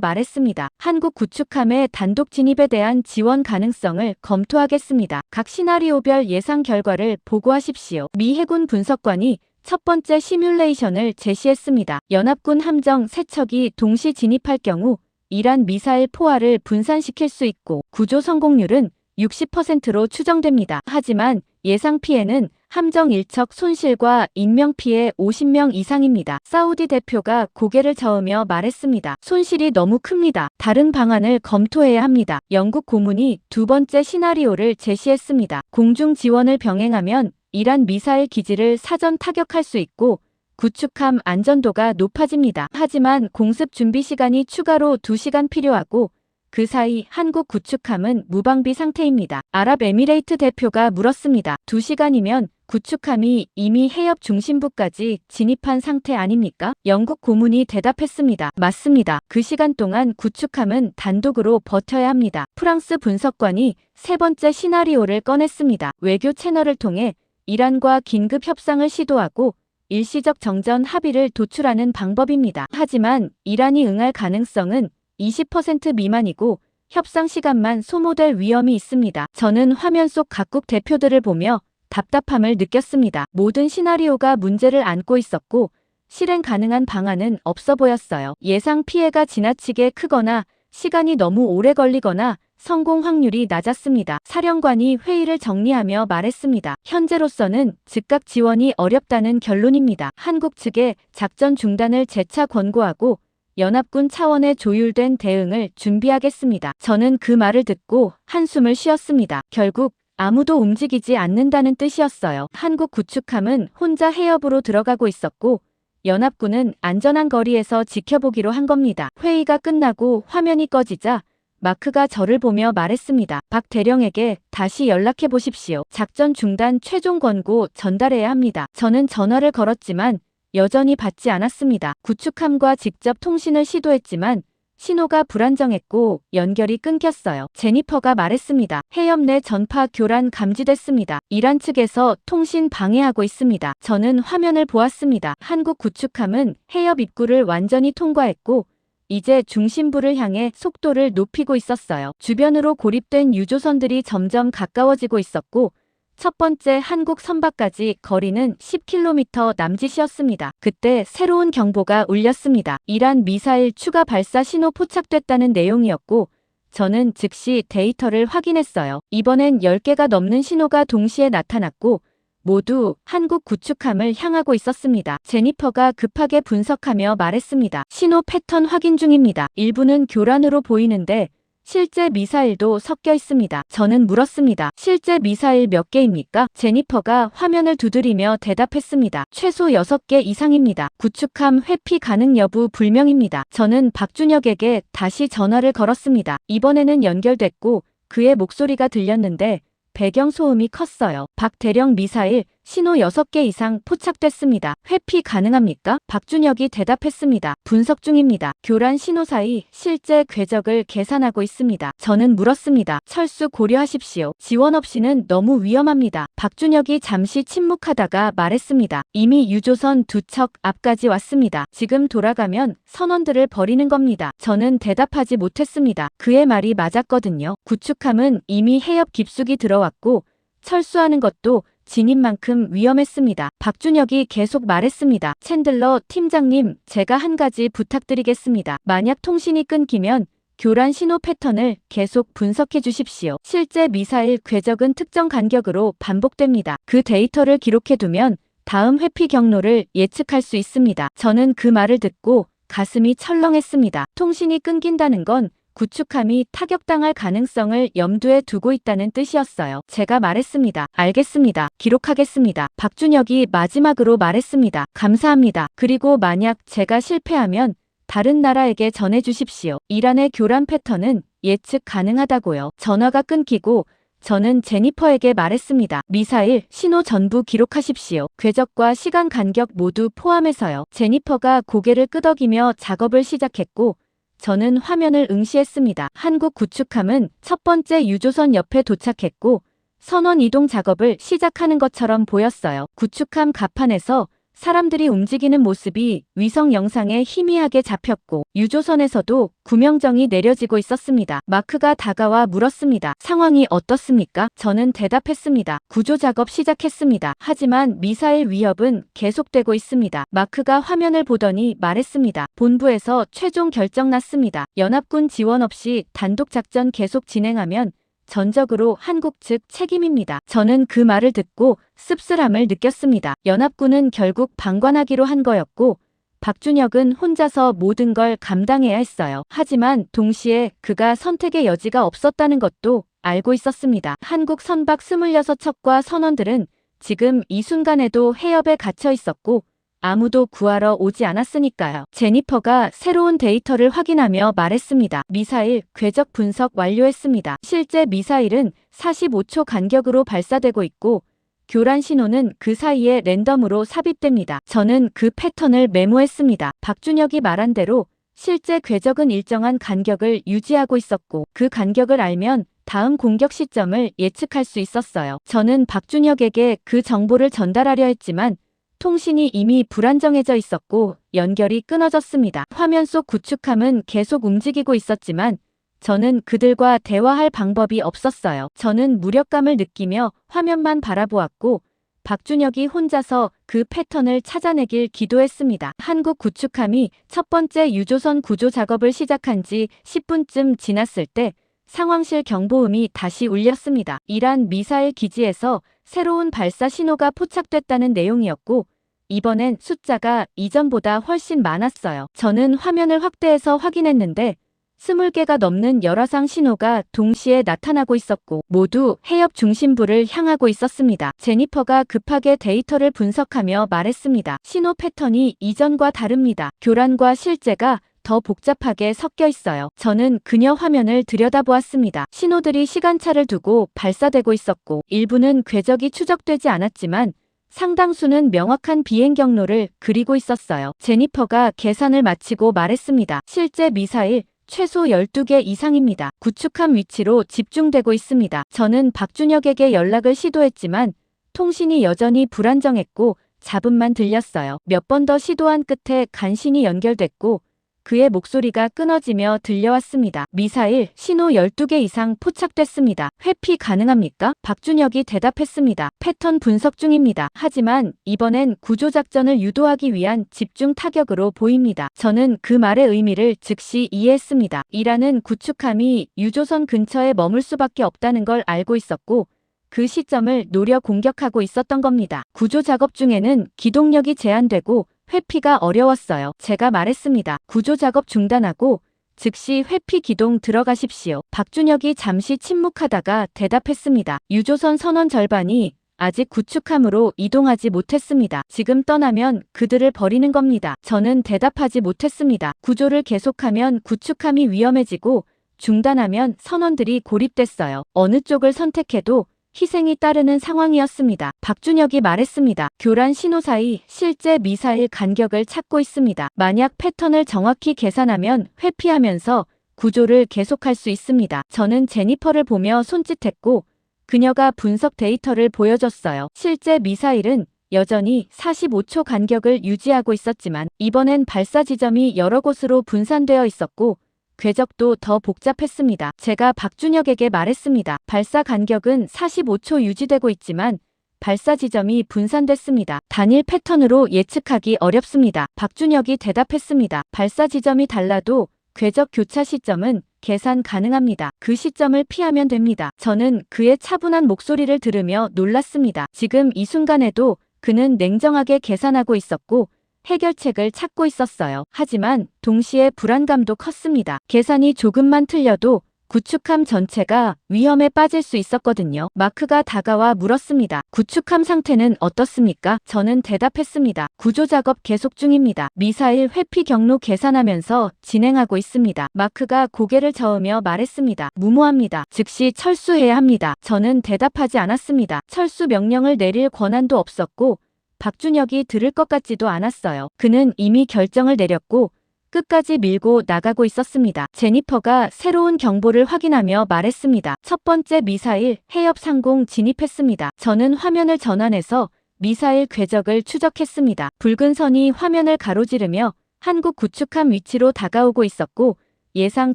말했습니다. 한국 구축함의 단독 진입에 대한 지원 가능성을 검토하겠습니다. 각 시나리오별 예상 결과를 보고하십시오. 미 해군 분석관이 첫 번째 시뮬레이션을 제시했습니다. 연합군 함정 3척이 동시 진입할 경우 이란 미사일 포화를 분산시킬 수 있고 구조 성공률은 60%로 추정됩니다. 하지만 예상 피해는 함정 1척 손실과 인명피해 50명 이상입니다. 사우디 대표가 고개를 저으며 말했습니다. 손실이 너무 큽니다. 다른 방안을 검토해야 합니다. 영국 고문이 두 번째 시나리오를 제시했습니다. 공중 지원을 병행하면 이란 미사일 기지를 사전 타격할 수 있고 구축함 안전도가 높아집니다. 하지만 공습 준비 시간이 추가로 2시간 필요하고 그 사이 한국 구축함은 무방비 상태입니다. 아랍에미레이트 대표가 물었습니다. 2시간이면 구축함이 이미 해협 중심부까지 진입한 상태 아닙니까? 영국 고문이 대답했습니다. 맞습니다. 그 시간 동안 구축함은 단독으로 버텨야 합니다. 프랑스 분석관이 세 번째 시나리오를 꺼냈습니다. 외교 채널을 통해 이란과 긴급 협상을 시도하고 일시적 정전 합의를 도출하는 방법입니다. 하지만 이란이 응할 가능성은 20% 미만이고 협상 시간만 소모될 위험이 있습니다. 저는 화면 속 각국 대표들을 보며 답답함을 느꼈습니다. 모든 시나리오가 문제를 안고 있었고 실행 가능한 방안은 없어 보였어요. 예상 피해가 지나치게 크거나 시간이 너무 오래 걸리거나 성공 확률이 낮았습니다. 사령관이 회의를 정리하며 말했습니다. 현재로서는 즉각 지원이 어렵다는 결론입니다. 한국 측에 작전 중단을 재차 권고하고 연합군 차원의 조율된 대응을 준비하겠습니다. 저는 그 말을 듣고 한숨을 쉬었습니다. 결국 아무도 움직이지 않는다는 뜻이었어요. 한국 구축함은 혼자 해협으로 들어가고 있었고 연합군은 안전한 거리에서 지켜보기로 한 겁니다. 회의가 끝나고 화면이 꺼지자 마크가 저를 보며 말했습니다. 박 대령에게 다시 연락해 보십시오. 작전 중단 최종 권고 전달해야 합니다. 저는 전화를 걸었지만 여전히 받지 않았습니다. 구축함과 직접 통신을 시도했지만 신호가 불안정했고 연결이 끊겼어요. 제니퍼가 말했습니다. 해협 내 전파 교란 감지됐습니다. 이란 측에서 통신 방해하고 있습니다. 저는 화면을 보았습니다. 한국 구축함은 해협 입구를 완전히 통과했고 이제 중심부를 향해 속도를 높이고 있었어요. 주변으로 고립된 유조선들이 점점 가까워지고 있었고 첫 번째 한국 선박까지 거리는 10km 남짓이었습니다. 그때 새로운 경보가 울렸습니다. 이란 미사일 추가 발사 신호 포착됐다는 내용이었고 저는 즉시 데이터를 확인했어요. 이번엔 10개가 넘는 신호가 동시에 나타났고 모두 한국 구축함을 향하고 있었습니다. 제니퍼가 급하게 분석하며 말했습니다. 신호 패턴 확인 중입니다. 일부는 교란으로 보이는데 실제 미사일도 섞여 있습니다. 저는 물었습니다. 실제 미사일 몇 개입니까? 제니퍼가 화면을 두드리며 대답했습니다. 최소 6개 이상입니다. 구축함 회피 가능 여부 불명입니다. 저는 박준혁에게 다시 전화를 걸었습니다. 이번에는 연결됐고 그의 목소리가 들렸는데 배경 소음이 컸어요. 박 대령 미사일 신호 6개 이상 포착됐습니다. 회피 가능합니까? 박준혁이 대답했습니다. 분석 중입니다. 교란 신호 사이 실제 궤적을 계산하고 있습니다. 저는 물었습니다. 철수 고려하십시오. 지원 없이는 너무 위험합니다. 박준혁이 잠시 침묵하다가 말했습니다. 이미 유조선 2척 앞까지 왔습니다. 지금 돌아가면 선원들을 버리는 겁니다. 저는 대답하지 못했습니다. 그의 말이 맞았거든요. 구축함은 이미 해협 깊숙이 들어왔고 철수하는 것도 진입만큼 위험했습니다. 박준혁이 계속 말했습니다. 챈들러 팀장님, 제가 한 가지 부탁드리겠습니다. 만약 통신이 끊기면 교란 신호 패턴을 계속 분석해 주십시오. 실제 미사일 궤적은 특정 간격으로 반복됩니다. 그 데이터를 기록해두면 다음 회피 경로를 예측할 수 있습니다. 저는 그 말을 듣고 가슴이 철렁했습니다. 통신이 끊긴다는 건 구축함이 타격당할 가능성을 염두에 두고 있다는 뜻이었어요. 제가 말했습니다. 알겠습니다. 기록하겠습니다. 박준혁이 마지막으로 말했습니다. 감사합니다. 그리고 만약 제가 실패하면 다른 나라에게 전해주십시오. 이란의 교란 패턴은 예측 가능하다고요. 전화가 끊기고 저는 제니퍼에게 말했습니다. 미사일, 신호 전부 기록하십시오. 궤적과 시간 간격 모두 포함해서요. 제니퍼가 고개를 끄덕이며 작업을 시작했고 저는 화면을 응시했습니다. 한국 구축함은 첫 번째 유조선 옆에 도착했고 선원 이동 작업을 시작하는 것처럼 보였어요. 구축함 갑판에서 사람들이 움직이는 모습이 위성 영상에 희미하게 잡혔고 유조선에서도 구명정이 내려지고 있었습니다. 마크가 다가와 물었습니다. 상황이 어떻습니까? 저는 대답했습니다. 구조 작업 시작했습니다. 하지만 미사일 위협은 계속되고 있습니다. 마크가 화면을 보더니 말했습니다. 본부에서 최종 결정 났습니다. 연합군 지원 없이 단독 작전 계속 진행하면 전적으로 한국 측 책임입니다. 저는 그 말을 듣고 씁쓸함을 느꼈습니다. 연합군은 결국 방관하기로 한 거였고 박준혁은 혼자서 모든 걸 감당해야 했어요. 하지만 동시에 그가 선택의 여지가 없었다는 것도 알고 있었습니다. 한국 선박 26척과 선원들은 지금 이 순간에도 해협에 갇혀 있었고 아무도 구하러 오지 않았으니까요. 제니퍼가 새로운 데이터를 확인하며 말했습니다. 미사일 궤적 분석 완료했습니다. 실제 미사일은 45초 간격으로 발사되고 있고 교란 신호는 그 사이에 랜덤으로 삽입됩니다. 저는 그 패턴을 메모했습니다. 박준혁이 말한 대로 실제 궤적은 일정한 간격을 유지하고 있었고 그 간격을 알면 다음 공격 시점을 예측할 수 있었어요. 저는 박준혁에게 그 정보를 전달하려 했지만 통신이 이미 불안정해져 있었고 연결이 끊어졌습니다. 화면 속 구축함은 계속 움직이고 있었지만 저는 그들과 대화할 방법이 없었어요. 저는 무력감을 느끼며 화면만 바라보았고 박준혁이 혼자서 그 패턴을 찾아내길 기도했습니다. 한국 구축함이 첫 번째 유조선 구조 작업을 시작한 지 10분쯤 지났을 때 상황실 경보음이 다시 울렸습니다. 이란 미사일 기지에서 새로운 발사 신호가 포착됐다는 내용이었고 이번엔 숫자가 이전보다 훨씬 많았어요. 저는 화면을 확대해서 확인했는데 20개가 넘는 열화상 신호가 동시에 나타나고 있었고 모두 해협 중심부를 향하고 있었습니다. 제니퍼가 급하게 데이터를 분석하며 말했습니다. 신호 패턴이 이전과 다릅니다. 교란과 실제가 더 복잡하게 섞여 있어요. 저는 그녀 화면을 들여다보았습니다. 신호들이 시간차를 두고 발사되고 있었고 일부는 궤적이 추적되지 않았지만 상당수는 명확한 비행 경로를 그리고 있었어요. 제니퍼가 계산을 마치고 말했습니다. 실제 미사일 최소 12개 이상입니다. 구축함 위치로 집중되고 있습니다. 저는 박준혁에게 연락을 시도했지만 통신이 여전히 불안정했고 잡음만 들렸어요. 몇 번 더 시도한 끝에 간신히 연결됐고 그의 목소리가 끊어지며 들려왔습니다. 미사일 신호 12개 이상 포착됐습니다. 회피 가능합니까? 박준혁이 대답했습니다. 패턴 분석 중입니다. 하지만 이번엔 구조작전을 유도하기 위한 집중 타격으로 보입니다. 저는 그 말의 의미를 즉시 이해했습니다. 이란은 구축함이 유조선 근처에 머물 수밖에 없다는 걸 알고 있었고 그 시점을 노려 공격하고 있었던 겁니다. 구조작업 중에는 기동력이 제한되고 회피가 어려웠어요. 제가 말했습니다. 구조작업 중단하고 즉시 회피 기동 들어가십시오. 박준혁이 잠시 침묵하다가 대답했습니다. 유조선 선원 절반이 아직 구축함으로 이동하지 못했습니다. 지금 떠나면 그들을 버리는 겁니다. 저는 대답하지 못했습니다. 구조를 계속하면 구축함이 위험해지고 중단하면 선원들이 고립됐어요. 어느 쪽을 선택해도 희생이 따르는 상황이었습니다. 박준혁이 말했습니다. 교란 신호 사이 실제 미사일 간격을 찾고 있습니다. 만약 패턴을 정확히 계산하면 회피하면서 구조를 계속할 수 있습니다. 저는 제니퍼를 보며 손짓했고 그녀가 분석 데이터를 보여줬어요. 실제 미사일은 여전히 45초 간격을 유지하고 있었지만 이번엔 발사 지점이 여러 곳으로 분산되어 있었고 궤적도 더 복잡했습니다. 제가 박준혁에게 말했습니다. 발사 간격은 45초 유지되고 있지만 발사 지점이 분산됐습니다. 단일 패턴으로 예측하기 어렵습니다. 박준혁이 대답했습니다. 발사 지점이 달라도 궤적 교차 시점은 계산 가능합니다. 그 시점을 피하면 됩니다. 저는 그의 차분한 목소리를 들으며 놀랐습니다. 지금 이 순간에도 그는 냉정하게 계산하고 있었고 해결책을 찾고 있었어요. 하지만 동시에 불안감도 컸습니다. 계산이 조금만 틀려도 구축함 전체가 위험에 빠질 수 있었거든요. 마크가 다가와 물었습니다. 구축함 상태는 어떻습니까? 저는 대답했습니다. 구조작업 계속 중입니다. 미사일 회피 경로 계산하면서 진행하고 있습니다. 마크가 고개를 저으며 말했습니다. 무모합니다. 즉시 철수해야 합니다. 저는 대답하지 않았습니다. 철수 명령을 내릴 권한도 없었고 박준혁이 들을 것 같지도 않았어요. 그는 이미 결정을 내렸고 끝까지 밀고 나가고 있었습니다. 제니퍼가 새로운 경보를 확인하며 말했습니다. 첫 번째 미사일 해협 상공 진입했습니다. 저는 화면을 전환해서 미사일 궤적을 추적했습니다. 붉은 선이 화면을 가로지르며 한국 구축함 위치로 다가오고 있었고 예상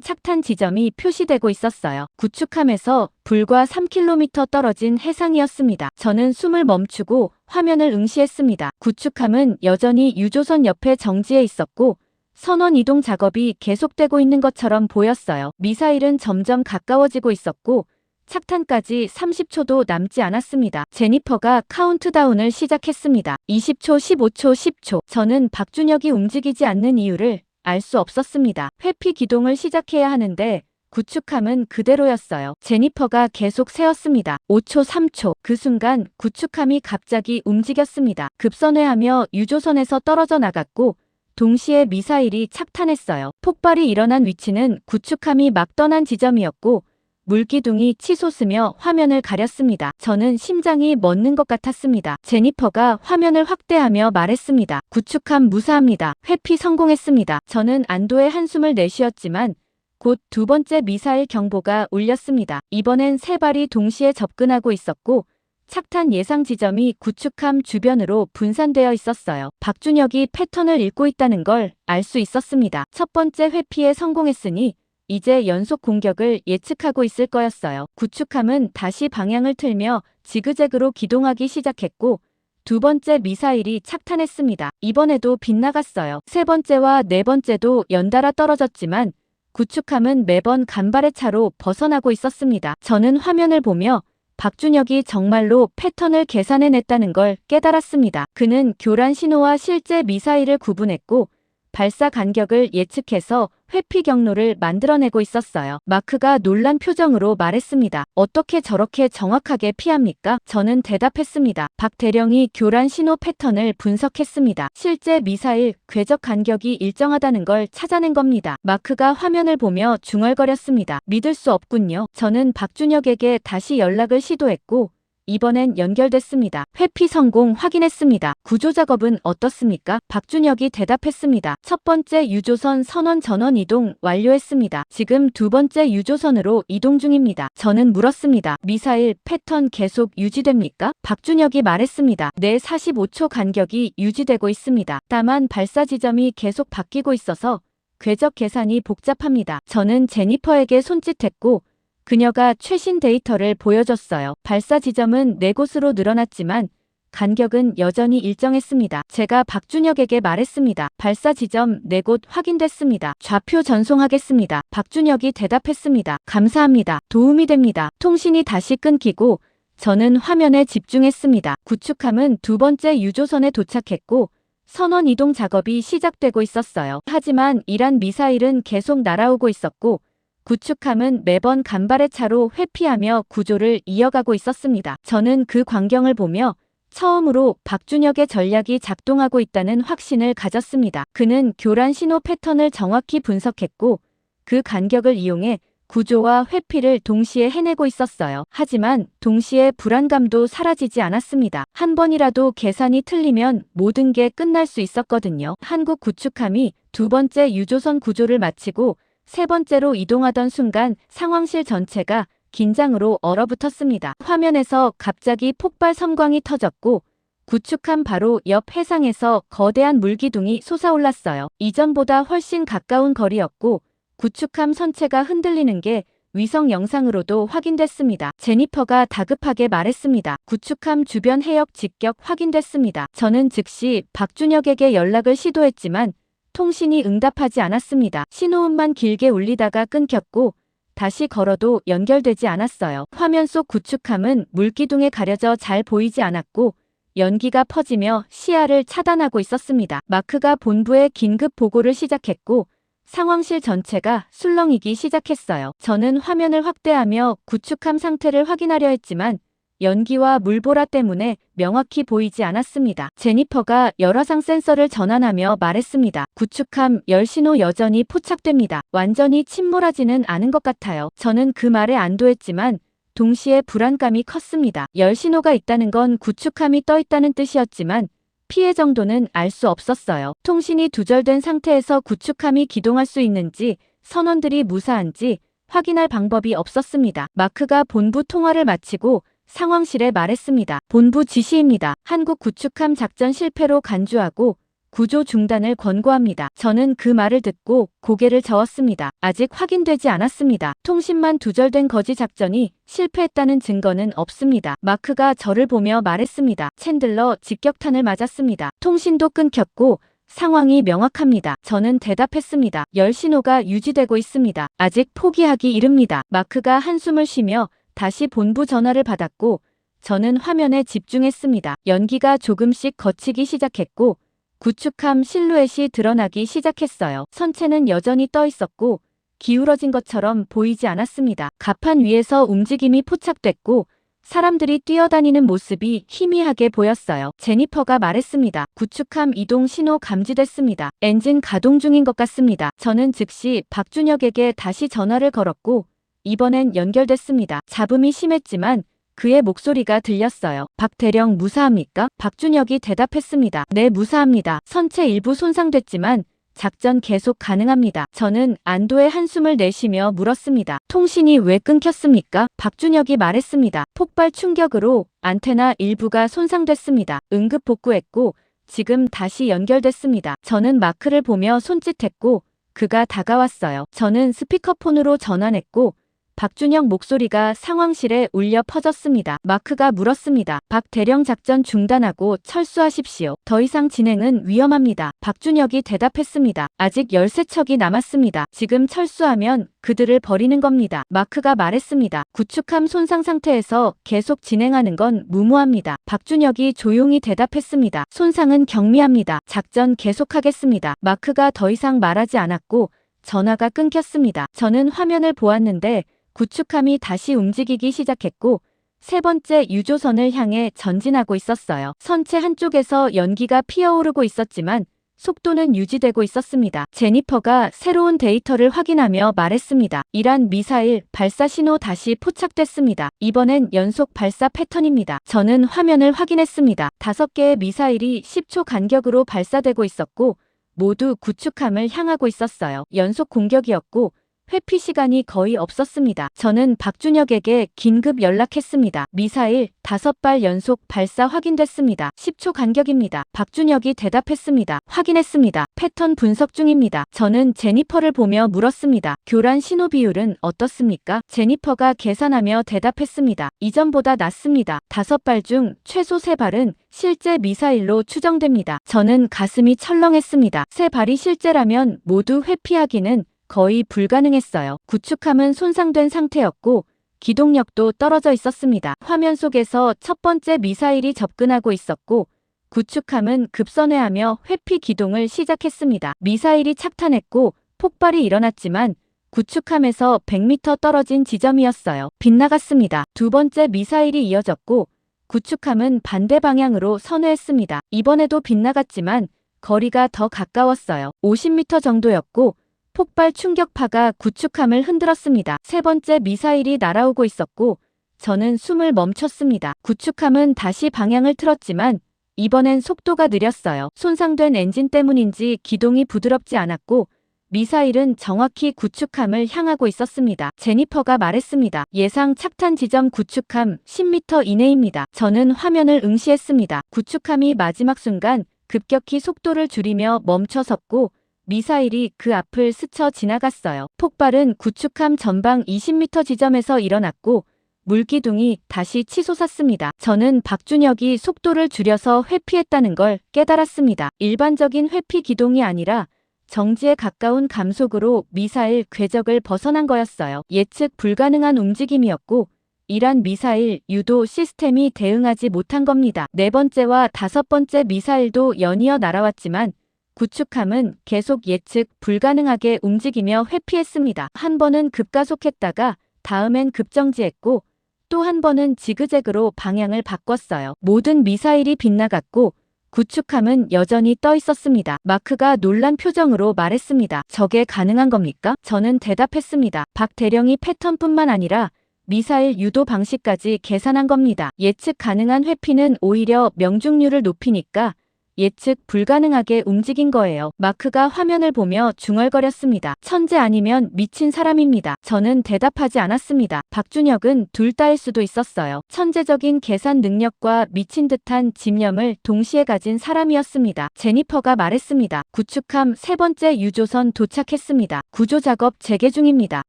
착탄 지점이 표시되고 있었어요. 구축함에서 불과 3km 떨어진 해상이었습니다. 저는 숨을 멈추고 화면을 응시했습니다. 구축함은 여전히 유조선 옆에 정지해 있었고 선원 이동 작업이 계속되고 있는 것처럼 보였어요. 미사일은 점점 가까워지고 있었고 착탄까지 30초도 남지 않았습니다. 제니퍼가 카운트다운을 시작했습니다. 20초, 15초, 10초. 저는 박준혁이 움직이지 않는 이유를 알 수 없었습니다. 회피 기동을 시작해야 하는데 구축함은 그대로였어요. 제니퍼가 계속 세었습니다. 5초, 3초. 그 순간 구축함이 갑자기 움직였습니다. 급선회하며 유조선에서 떨어져 나갔고 동시에 미사일이 착탄했어요. 폭발이 일어난 위치는 구축함이 막 떠난 지점이었고 물기둥이 치솟으며 화면을 가렸습니다. 저는 심장이 멎는 것 같았습니다. 제니퍼가 화면을 확대하며 말했습니다. 구축함 무사합니다. 회피 성공했습니다. 저는 안도의 한숨을 내쉬었지만 곧 두 번째 미사일 경보가 울렸습니다. 이번엔 세 발이 동시에 접근하고 있었고 착탄 예상 지점이 구축함 주변으로 분산되어 있었어요. 박준혁이 패턴을 읽고 있다는 걸 알 수 있었습니다. 첫 번째 회피에 성공했으니 이제 연속 공격을 예측하고 있을 거였어요. 구축함은 다시 방향을 틀며 지그재그로 기동하기 시작했고 두 번째 미사일이 착탄했습니다. 이번에도 빗나갔어요. 세 번째와 네 번째도 연달아 떨어졌지만 구축함은 매번 간발의 차로 벗어나고 있었습니다. 저는 화면을 보며 박준혁이 정말로 패턴을 계산해냈다는 걸 깨달았습니다. 그는 교란 신호와 실제 미사일을 구분했고 발사 간격을 예측해서 회피 경로를 만들어내고 있었어요. 마크가 놀란 표정으로 말했습니다. 어떻게 저렇게 정확하게 피합니까? 저는 대답했습니다. 박 대령이 교란 신호 패턴을 분석했습니다. 실제 미사일 궤적 간격이 일정하다는 걸 찾아낸 겁니다. 마크가 화면을 보며 중얼거렸습니다. 믿을 수 없군요. 저는 박준혁에게 다시 연락을 시도했고 이번엔 연결됐습니다. 회피 성공 확인했습니다. 구조 작업은 어떻습니까? 박준혁이 대답했습니다. 첫 번째 유조선 선원 전원 이동 완료했습니다. 지금 두 번째 유조선으로 이동 중입니다. 저는 물었습니다. 미사일 패턴 계속 유지됩니까? 박준혁이 말했습니다. 네, 45초 간격이 유지되고 있습니다. 다만 발사 지점이 계속 바뀌고 있어서 궤적 계산이 복잡합니다. 저는 제니퍼에게 손짓했고 그녀가 최신 데이터를 보여줬어요. 발사 지점은 4곳으로 늘어났지만 간격은 여전히 일정했습니다. 제가 박준혁에게 말했습니다. 발사 지점 4곳 확인됐습니다. 좌표 전송하겠습니다. 박준혁이 대답했습니다. 감사합니다. 도움이 됩니다. 통신이 다시 끊기고 저는 화면에 집중했습니다. 구축함은 두 번째 유조선에 도착했고 선원 이동 작업이 시작되고 있었어요. 하지만 이란 미사일은 계속 날아오고 있었고 구축함은 매번 간발의 차로 회피하며 구조를 이어가고 있었습니다. 저는 그 광경을 보며 처음으로 박준혁의 전략이 작동하고 있다는 확신을 가졌습니다. 그는 교란 신호 패턴을 정확히 분석했고 그 간격을 이용해 구조와 회피를 동시에 해내고 있었어요. 하지만 동시에 불안감도 사라지지 않았습니다. 한 번이라도 계산이 틀리면 모든 게 끝날 수 있었거든요. 한국 구축함이 두 번째 유조선 구조를 마치고 세 번째로 이동하던 순간 상황실 전체가 긴장으로 얼어붙었습니다. 화면에서 갑자기 폭발 섬광이 터졌고 구축함 바로 옆 해상에서 거대한 물기둥이 솟아올랐어요. 이전보다 훨씬 가까운 거리였고 구축함 선체가 흔들리는 게 위성 영상으로도 확인됐습니다. 제니퍼가 다급하게 말했습니다. 구축함 주변 해역 직격 확인됐습니다. 저는 즉시 박준혁에게 연락을 시도했지만 통신이 응답하지 않았습니다. 신호음만 길게 울리다가 끊겼고 다시 걸어도 연결되지 않았어요. 화면 속 구축함은 물기둥에 가려져 잘 보이지 않았고 연기가 퍼지며 시야를 차단하고 있었습니다. 마크가 본부에 긴급 보고를 시작했고 상황실 전체가 술렁이기 시작했어요. 저는 화면을 확대하며 구축함 상태를 확인하려 했지만 연기와 물보라 때문에 명확히 보이지 않았습니다. 제니퍼가 열화상 센서를 전환하며 말했습니다. 구축함 열신호 여전히 포착됩니다. 완전히 침몰하지는 않은 것 같아요. 저는 그 말에 안도했지만 동시에 불안감이 컸습니다. 열신호가 있다는 건 구축함이 떠 있다는 뜻이었지만 피해 정도는 알 수 없었어요. 통신이 두절된 상태에서 구축함이 기동할 수 있는지 선원들이 무사한지 확인할 방법이 없었습니다. 마크가 본부 통화를 마치고 상황실에 말했습니다. 본부 지시입니다. 한국 구축함 작전 실패로 간주하고 구조 중단을 권고합니다. 저는 그 말을 듣고 고개를 저었습니다. 아직 확인되지 않았습니다. 통신만 두절된 거지 작전이 실패했다는 증거는 없습니다. 마크가 저를 보며 말했습니다. 챈들러 직격탄을 맞았습니다. 통신도 끊겼고 상황이 명확합니다. 저는 대답했습니다. 열신호가 유지되고 있습니다. 아직 포기하기 이릅니다. 마크가 한숨을 쉬며 다시 본부 전화를 받았고 저는 화면에 집중했습니다. 연기가 조금씩 걷히기 시작했고 구축함 실루엣이 드러나기 시작했어요. 선체는 여전히 떠 있었고 기울어진 것처럼 보이지 않았습니다. 갑판 위에서 움직임이 포착됐고 사람들이 뛰어다니는 모습이 희미하게 보였어요. 제니퍼가 말했습니다. 구축함 이동 신호 감지됐습니다. 엔진 가동 중인 것 같습니다. 저는 즉시 박준혁에게 다시 전화를 걸었고 이번엔 연결됐습니다. 잡음이 심했지만 그의 목소리가 들렸어요. 박 대령 무사합니까? 박준혁이 대답했습니다. 네, 무사합니다. 선체 일부 손상됐지만 작전 계속 가능합니다. 저는 안도의 한숨을 내쉬며 물었습니다. 통신이 왜 끊겼습니까? 박준혁이 말했습니다. 폭발 충격으로 안테나 일부가 손상됐습니다. 응급 복구했고 지금 다시 연결됐습니다. 저는 마크를 보며 손짓했고 그가 다가왔어요. 저는 스피커폰으로 전환했고 박준혁 목소리가 상황실에 울려 퍼졌습니다. 마크가 물었습니다. 박 대령 작전 중단하고 철수하십시오. 더 이상 진행은 위험합니다. 박준혁이 대답했습니다. 아직 13척이 남았습니다. 지금 철수하면 그들을 버리는 겁니다. 마크가 말했습니다. 구축함 손상 상태에서 계속 진행하는 건 무모합니다. 박준혁이 조용히 대답했습니다. 손상은 경미합니다. 작전 계속하겠습니다. 마크가 더 이상 말하지 않았고 전화가 끊겼습니다. 저는 화면을 보았는데 구축함이 다시 움직이기 시작했고 세 번째 유조선을 향해 전진하고 있었어요. 선체 한쪽에서 연기가 피어오르고 있었지만 속도는 유지되고 있었습니다. 제니퍼가 새로운 데이터를 확인하며 말했습니다. 이란 미사일 발사 신호 다시 포착됐습니다. 이번엔 연속 발사 패턴입니다. 저는 화면을 확인했습니다. 5개의 미사일이 10초 간격으로 발사되고 있었고 모두 구축함을 향하고 있었어요. 연속 공격이었고 회피 시간이 거의 없었습니다. 저는 박준혁에게 긴급 연락했습니다. 미사일 5발 연속 발사 확인됐습니다. 10초 간격입니다. 박준혁이 대답했습니다. 확인했습니다. 패턴 분석 중입니다. 저는 제니퍼를 보며 물었습니다. 교란 신호 비율은 어떻습니까? 제니퍼가 계산하며 대답했습니다. 이전보다 낮습니다. 5발 중 최소 3발은 실제 미사일로 추정됩니다. 저는 가슴이 철렁했습니다. 3발이 실제라면 모두 회피하기는 거의 불가능했어요. 구축함은 손상된 상태였고 기동력도 떨어져 있었습니다. 화면 속에서 첫 번째 미사일이 접근하고 있었고 구축함은 급선회하며 회피 기동을 시작했습니다. 미사일이 착탄했고 폭발이 일어났지만 구축함에서 100m 떨어진 지점이었어요. 빗나갔습니다. 두 번째 미사일이 이어졌고 구축함은 반대 방향으로 선회했습니다. 이번에도 빗나갔지만 거리가 더 가까웠어요. 50m 정도였고 폭발 충격파가 구축함을 흔들었습니다. 세 번째 미사일이 날아오고 있었고 저는 숨을 멈췄습니다. 구축함은 다시 방향을 틀었지만 이번엔 속도가 느렸어요. 손상된 엔진 때문인지 기동이 부드럽지 않았고 미사일은 정확히 구축함을 향하고 있었습니다. 제니퍼가 말했습니다. 예상 착탄 지점 구축함 10m 이내입니다. 저는 화면을 응시했습니다. 구축함이 마지막 순간 급격히 속도를 줄이며 멈춰섰고 미사일이 그 앞을 스쳐 지나갔어요. 폭발은 구축함 전방 20m 지점에서 일어났고 물기둥이 다시 치솟았습니다. 저는 박준혁이 속도를 줄여서 회피했다는 걸 깨달았습니다. 일반적인 회피 기동이 아니라 정지에 가까운 감속으로 미사일 궤적을 벗어난 거였어요. 예측 불가능한 움직임이었고 이란 미사일 유도 시스템이 대응하지 못한 겁니다. 네 번째와 5번째 미사일도 연이어 날아왔지만 구축함은 계속 예측 불가능하게 움직이며 회피했습니다. 한 번은 급가속했다가 다음엔 급정지했고 또 한 번은 지그재그로 방향을 바꿨어요. 모든 미사일이 빗나갔고 구축함은 여전히 떠 있었습니다. 마크가 놀란 표정으로 말했습니다. 저게 가능한 겁니까? 저는 대답했습니다. 박 대령이 패턴뿐만 아니라 미사일 유도 방식까지 계산한 겁니다. 예측 가능한 회피는 오히려 명중률을 높이니까 예측 불가능하게 움직인 거예요. 마크가 화면을 보며 중얼거렸습니다. 천재 아니면 미친 사람입니다. 저는 대답하지 않았습니다. 박준혁은 둘 다일 수도 있었어요. 천재적인 계산 능력과 미친 듯한 집념을 동시에 가진 사람이었습니다. 제니퍼가 말했습니다. 구축함 세 번째 유조선 도착했습니다. 구조 작업 재개 중입니다.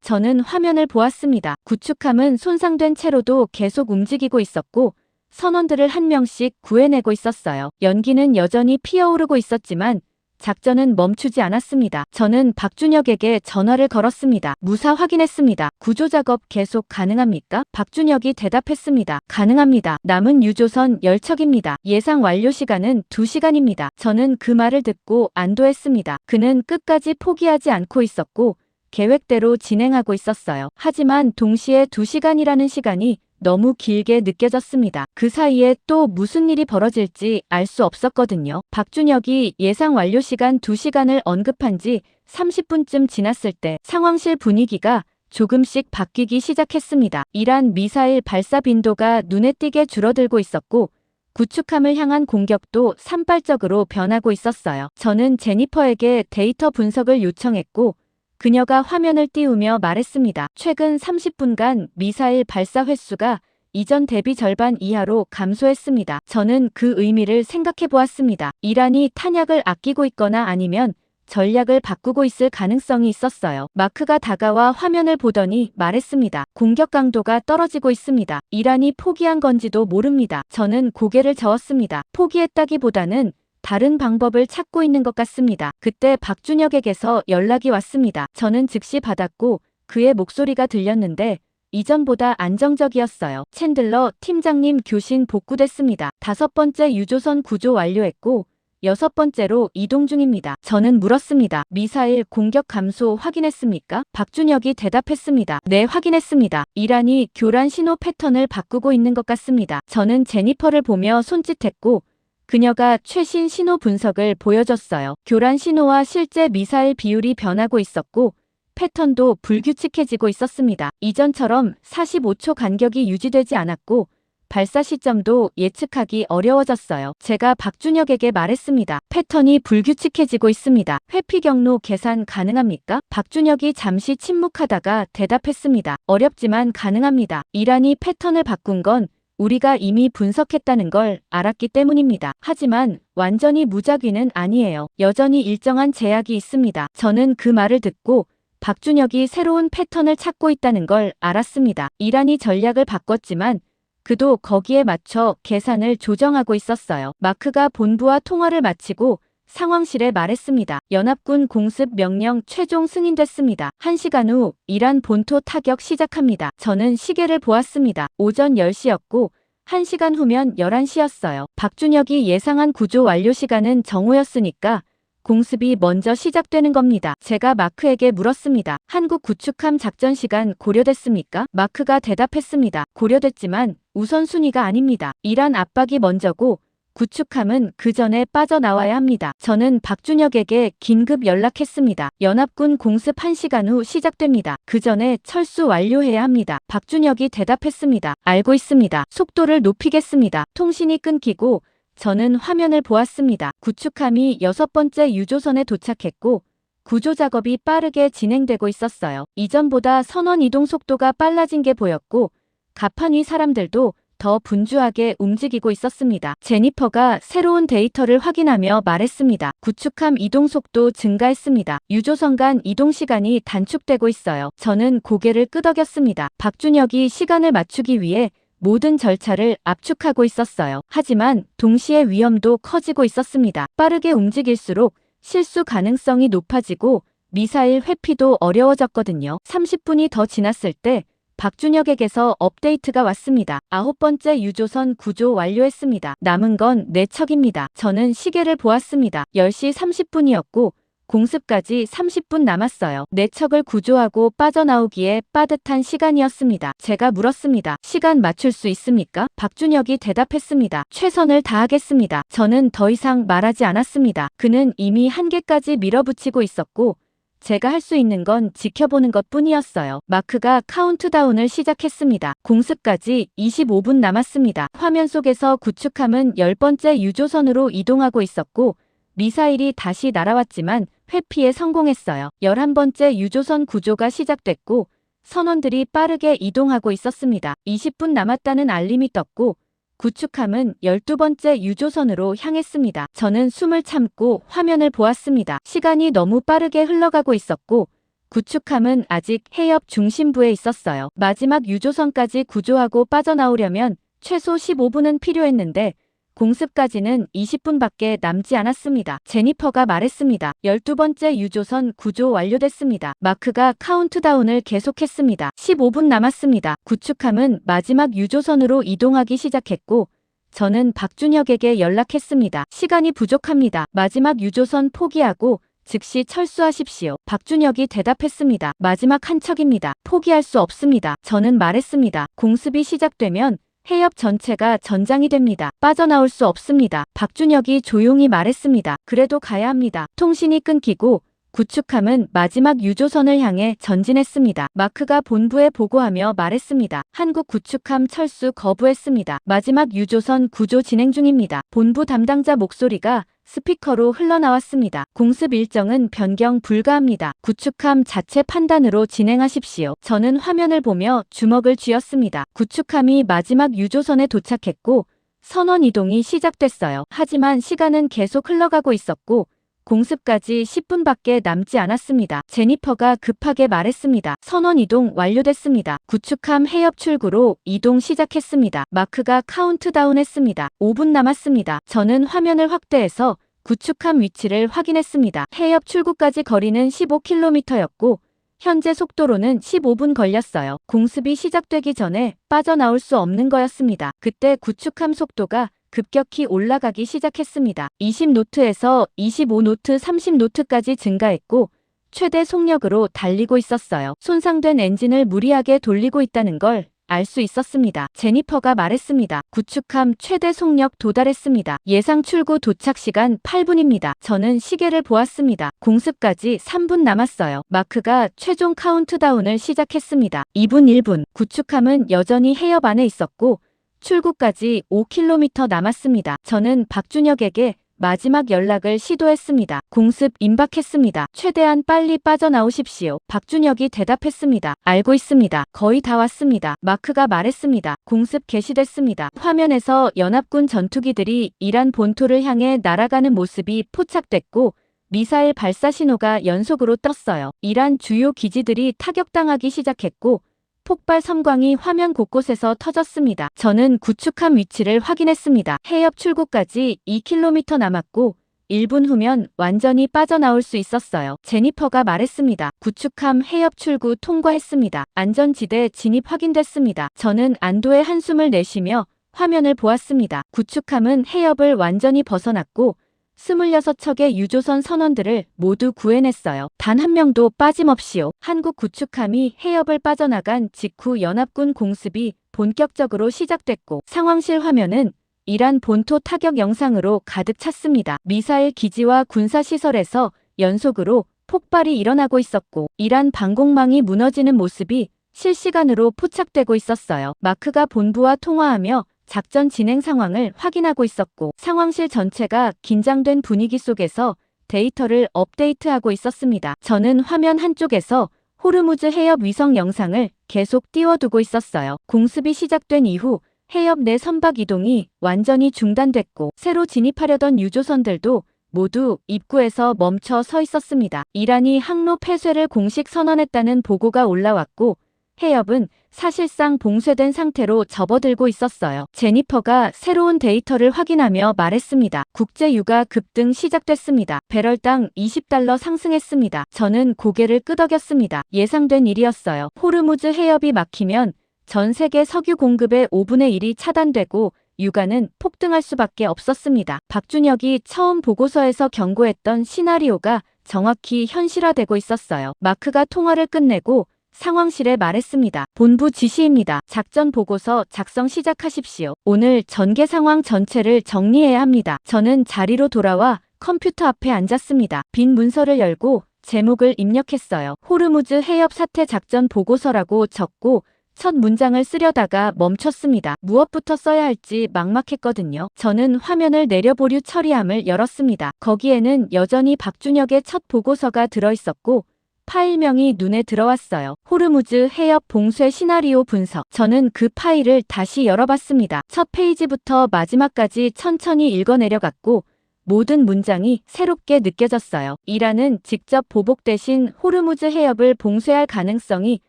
저는 화면을 보았습니다. 구축함은 손상된 채로도 계속 움직이고 있었고 선원들을 한 명씩 구해내고 있었어요. 연기는 여전히 피어오르고 있었지만 작전은 멈추지 않았습니다. 저는 박준혁에게 전화를 걸었습니다. 무사 확인했습니다. 구조작업 계속 가능합니까? 박준혁이 대답했습니다. 가능합니다. 남은 유조선 10척입니다. 예상 완료 시간은 2시간입니다. 저는 그 말을 듣고 안도했습니다. 그는 끝까지 포기하지 않고 있었고 계획대로 진행하고 있었어요. 하지만 동시에 2시간이라는 시간이 너무 길게 느껴졌습니다. 그 사이에 또 무슨 일이 벌어질지 알 수 없었거든요. 박준혁이 예상 완료 시간 2시간을 언급한 지 30분쯤 지났을 때 상황실 분위기가 조금씩 바뀌기 시작했습니다. 이란 미사일 발사 빈도가 눈에 띄게 줄어들고 있었고 구축함을 향한 공격도 산발적으로 변하고 있었어요. 저는 제니퍼에게 데이터 분석을 요청했고 그녀가 화면을 띄우며 말했습니다. 최근 30분간 미사일 발사 횟수가 이전 대비 절반 이하로 감소했습니다. 저는 그 의미를 생각해 보았습니다. 이란이 탄약을 아끼고 있거나 아니면 전략을 바꾸고 있을 가능성이 있었어요. 마크가 다가와 화면을 보더니 말했습니다. 공격 강도가 떨어지고 있습니다. 이란이 포기한 건지도 모릅니다. 저는 고개를 저었습니다. 포기했다기보다는 다른 방법을 찾고 있는 것 같습니다. 그때 박준혁에게서 연락이 왔습니다. 저는 즉시 받았고 그의 목소리가 들렸는데 이전보다 안정적이었어요. 챈들러 팀장님 교신 복구됐습니다. 5번째 유조선 구조 완료했고 6번째로 이동 중입니다. 저는 물었습니다. 미사일 공격 감소 확인했습니까? 박준혁이 대답했습니다. 네, 확인했습니다. 이란이 교란 신호 패턴을 바꾸고 있는 것 같습니다. 저는 제니퍼를 보며 손짓했고 그녀가 최신 신호 분석을 보여줬어요. 교란 신호와 실제 미사일 비율이 변하고 있었고 패턴도 불규칙해지고 있었습니다. 이전처럼 45초 간격이 유지되지 않았고 발사 시점도 예측하기 어려워졌어요. 제가 박준혁에게 말했습니다. 패턴이 불규칙해지고 있습니다. 회피 경로 계산 가능합니까? 박준혁이 잠시 침묵하다가 대답했습니다. 어렵지만 가능합니다. 이란이 패턴을 바꾼 건 우리가 이미 분석했다는 걸 알았기 때문입니다. 하지만 완전히 무작위는 아니에요. 여전히 일정한 제약이 있습니다. 저는 그 말을 듣고 박준혁이 새로운 패턴을 찾고 있다는 걸 알았습니다. 이란이 전략을 바꿨지만 그도 거기에 맞춰 계산을 조정하고 있었어요. 마크가 본부와 통화를 마치고 상황실에 말했습니다. 연합군 공습 명령 최종 승인됐습니다. 1시간 후 이란 본토 타격 시작합니다. 저는 시계를 보았습니다. 오전 10시였고 1시간 후면 11시였어요. 박준혁이 예상한 구조 완료 시간은 정오였으니까 공습이 먼저 시작되는 겁니다. 제가 마크에게 물었습니다. 한국 구축함 작전 시간 고려됐습니까? 마크가 대답했습니다. 고려됐지만 우선순위가 아닙니다. 이란 압박이 먼저고 구축함은 그 전에 빠져나와야 합니다. 저는 박준혁에게 긴급 연락했습니다. 연합군 공습 1시간 후 시작됩니다. 그 전에 철수 완료해야 합니다. 박준혁이 대답했습니다. 알고 있습니다. 속도를 높이겠습니다. 통신이 끊기고 저는 화면을 보았습니다. 구축함이 6번째 유조선에 도착했고 구조 작업이 빠르게 진행되고 있었어요. 이전보다 선원 이동 속도가 빨라진 게 보였고 갑판 위 사람들도 더 분주하게 움직이고 있었습니다. 제니퍼가 새로운 데이터를 확인하며 말했습니다. 구축함 이동 속도 증가했습니다. 유조선 간 이동 시간이 단축되고 있어요. 저는 고개를 끄덕였습니다. 박준혁이 시간을 맞추기 위해 모든 절차를 압축하고 있었어요. 하지만 동시에 위험도 커지고 있었습니다. 빠르게 움직일수록 실수 가능성이 높아지고 미사일 회피도 어려워졌거든요. 30분이 더 지났을 때 박준혁에게서 업데이트가 왔습니다. 9번째 유조선 구조 완료했습니다. 남은 건 4척입니다. 저는 시계를 보았습니다. 10시 30분이었고 공습까지 30분 남았어요. 4척을 구조하고 빠져나오기에 빠듯한 시간이었습니다. 제가 물었습니다. 시간 맞출 수 있습니까? 박준혁이 대답했습니다. 최선을 다하겠습니다. 저는 더 이상 말하지 않았습니다. 그는 이미 한계까지 밀어붙이고 있었고 제가 할 수 있는 건 지켜보는 것뿐이었어요. 마크가 카운트다운을 시작했습니다. 공습까지 25분 남았습니다. 화면 속에서 구축함은 10번째 유조선으로 이동하고 있었고 미사일이 다시 날아왔지만 회피에 성공했어요. 11번째 유조선 구조가 시작됐고 선원들이 빠르게 이동하고 있었습니다. 20분 남았다는 알림이 떴고 구축함은 12번째 유조선으로 향했습니다. 저는 숨을 참고 화면을 보았습니다. 시간이 너무 빠르게 흘러가고 있었고 구축함은 아직 해협 중심부에 있었어요. 마지막 유조선까지 구조하고 빠져나오려면 최소 15분은 필요했는데 공습까지는 20분밖에 남지 않았습니다. 제니퍼가 말했습니다. 12번째 유조선 구조 완료됐습니다. 마크가 카운트다운을 계속했습니다. 15분 남았습니다. 구축함은 마지막 유조선으로 이동하기 시작했고 저는 박준혁에게 연락했습니다. 시간이 부족합니다. 마지막 유조선 포기하고 즉시 철수하십시오. 박준혁이 대답했습니다. 마지막 한 척입니다. 포기할 수 없습니다. 저는 말했습니다. 공습이 시작되면 해협 전체가 전장이 됩니다. 빠져나올 수 없습니다. 박준혁이 조용히 말했습니다. 그래도 가야 합니다. 통신이 끊기고 구축함은 마지막 유조선을 향해 전진했습니다. 마크가 본부에 보고하며 말했습니다. 한국 구축함 철수 거부했습니다. 마지막 유조선 구조 진행 중입니다. 본부 담당자 목소리가 스피커로 흘러나왔습니다. 공습 일정은 변경 불가합니다. 구축함 자체 판단으로 진행하십시오. 저는 화면을 보며 주먹을 쥐었습니다. 구축함이 마지막 유조선에 도착했고 선원 이동이 시작됐어요. 하지만 시간은 계속 흘러가고 있었고 공습까지 10분밖에 남지 않았습니다. 제니퍼가 급하게 말했습니다. 선원 이동 완료됐습니다. 구축함 해협 출구로 이동 시작했습니다. 마크가 카운트다운했습니다. 5분 남았습니다. 저는 화면을 확대해서 구축함 위치를 확인했습니다. 해협 출구까지 거리는 15km였고 현재 속도로는 15분 걸렸어요. 공습이 시작되기 전에 빠져나올 수 없는 거였습니다. 그때 구축함 속도가 급격히 올라가기 시작했습니다. 20노트에서 25노트, 30노트까지 증가했고 최대 속력으로 달리고 있었어요. 손상된 엔진을 무리하게 돌리고 있다는 걸 알 수 있었습니다. 제니퍼가 말했습니다. 구축함 최대 속력 도달했습니다. 예상 출구 도착 시간 8분입니다. 저는 시계를 보았습니다. 공습까지 3분 남았어요. 마크가 최종 카운트다운을 시작했습니다. 2분 1분. 구축함은 여전히 해협 안에 있었고 출구까지 5km 남았습니다. 저는 박준혁에게 마지막 연락을 시도했습니다. 공습 임박했습니다. 최대한 빨리 빠져나오십시오. 박준혁이 대답했습니다. 알고 있습니다. 거의 다 왔습니다. 마크가 말했습니다. 공습 개시됐습니다. 화면에서 연합군 전투기들이 이란 본토를 향해 날아가는 모습이 포착됐고 미사일 발사 신호가 연속으로 떴어요. 이란 주요 기지들이 타격당하기 시작했고 폭발 섬광이 화면 곳곳에서 터졌습니다. 저는 구축함 위치를 확인했습니다. 해협 출구까지 2km 남았고 1분 후면 완전히 빠져나올 수 있었어요. 제니퍼가 말했습니다. 구축함 해협 출구 통과했습니다. 안전지대 진입 확인됐습니다. 저는 안도의 한숨을 내쉬며 화면을 보았습니다. 구축함은 해협을 완전히 벗어났고 26척의 유조선 선원들을 모두 구해냈어요. 단 한 명도 빠짐없이요. 한국 구축함이 해협을 빠져나간 직후 연합군 공습이 본격적으로 시작됐고 상황실 화면은 이란 본토 타격 영상으로 가득 찼습니다. 미사일 기지와 군사시설에서 연속으로 폭발이 일어나고 있었고 이란 방공망이 무너지는 모습이 실시간으로 포착되고 있었어요. 마크가 본부와 통화하며 작전 진행 상황을 확인하고 있었고 상황실 전체가 긴장된 분위기 속에서 데이터를 업데이트하고 있었습니다. 저는 화면 한쪽에서 호르무즈 해협 위성 영상을 계속 띄워두고 있었어요. 공습이 시작된 이후 해협 내 선박 이동이 완전히 중단됐고 새로 진입하려던 유조선들도 모두 입구에서 멈춰 서 있었습니다. 이란이 항로 폐쇄를 공식 선언했다는 보고가 올라왔고 해협은 사실상 봉쇄된 상태로 접어들고 있었어요. 제니퍼가 새로운 데이터를 확인하며 말했습니다. 국제 유가 급등 시작됐습니다. 배럴당 $20 상승했습니다. 저는 고개를 끄덕였습니다. 예상된 일이었어요. 호르무즈 해협이 막히면 전 세계 석유 공급의 5분의 1이 차단되고 유가는 폭등할 수밖에 없었습니다. 박준혁이 처음 보고서에서 경고했던 시나리오가 정확히 현실화되고 있었어요. 마크가 통화를 끝내고 상황실에 말했습니다. 본부 지시입니다. 작전 보고서 작성 시작하십시오. 오늘 전개 상황 전체를 정리해야 합니다. 저는 자리로 돌아와 컴퓨터 앞에 앉았습니다. 빈 문서를 열고 제목을 입력했어요. 호르무즈 해협 사태 작전 보고서라고 적고 첫 문장을 쓰려다가 멈췄습니다. 무엇부터 써야 할지 막막했거든요. 저는 화면을 내려보류 처리함을 열었습니다. 거기에는 여전히 박준혁의 첫 보고서가 들어있었고 파일명이 눈에 들어왔어요. 호르무즈 해협 봉쇄 시나리오 분석. 저는 그 파일을 다시 열어봤습니다. 첫 페이지부터 마지막까지 천천히 읽어내려갔고 모든 문장이 새롭게 느껴졌어요. 이란은 직접 보복 대신 호르무즈 해협을 봉쇄할 가능성이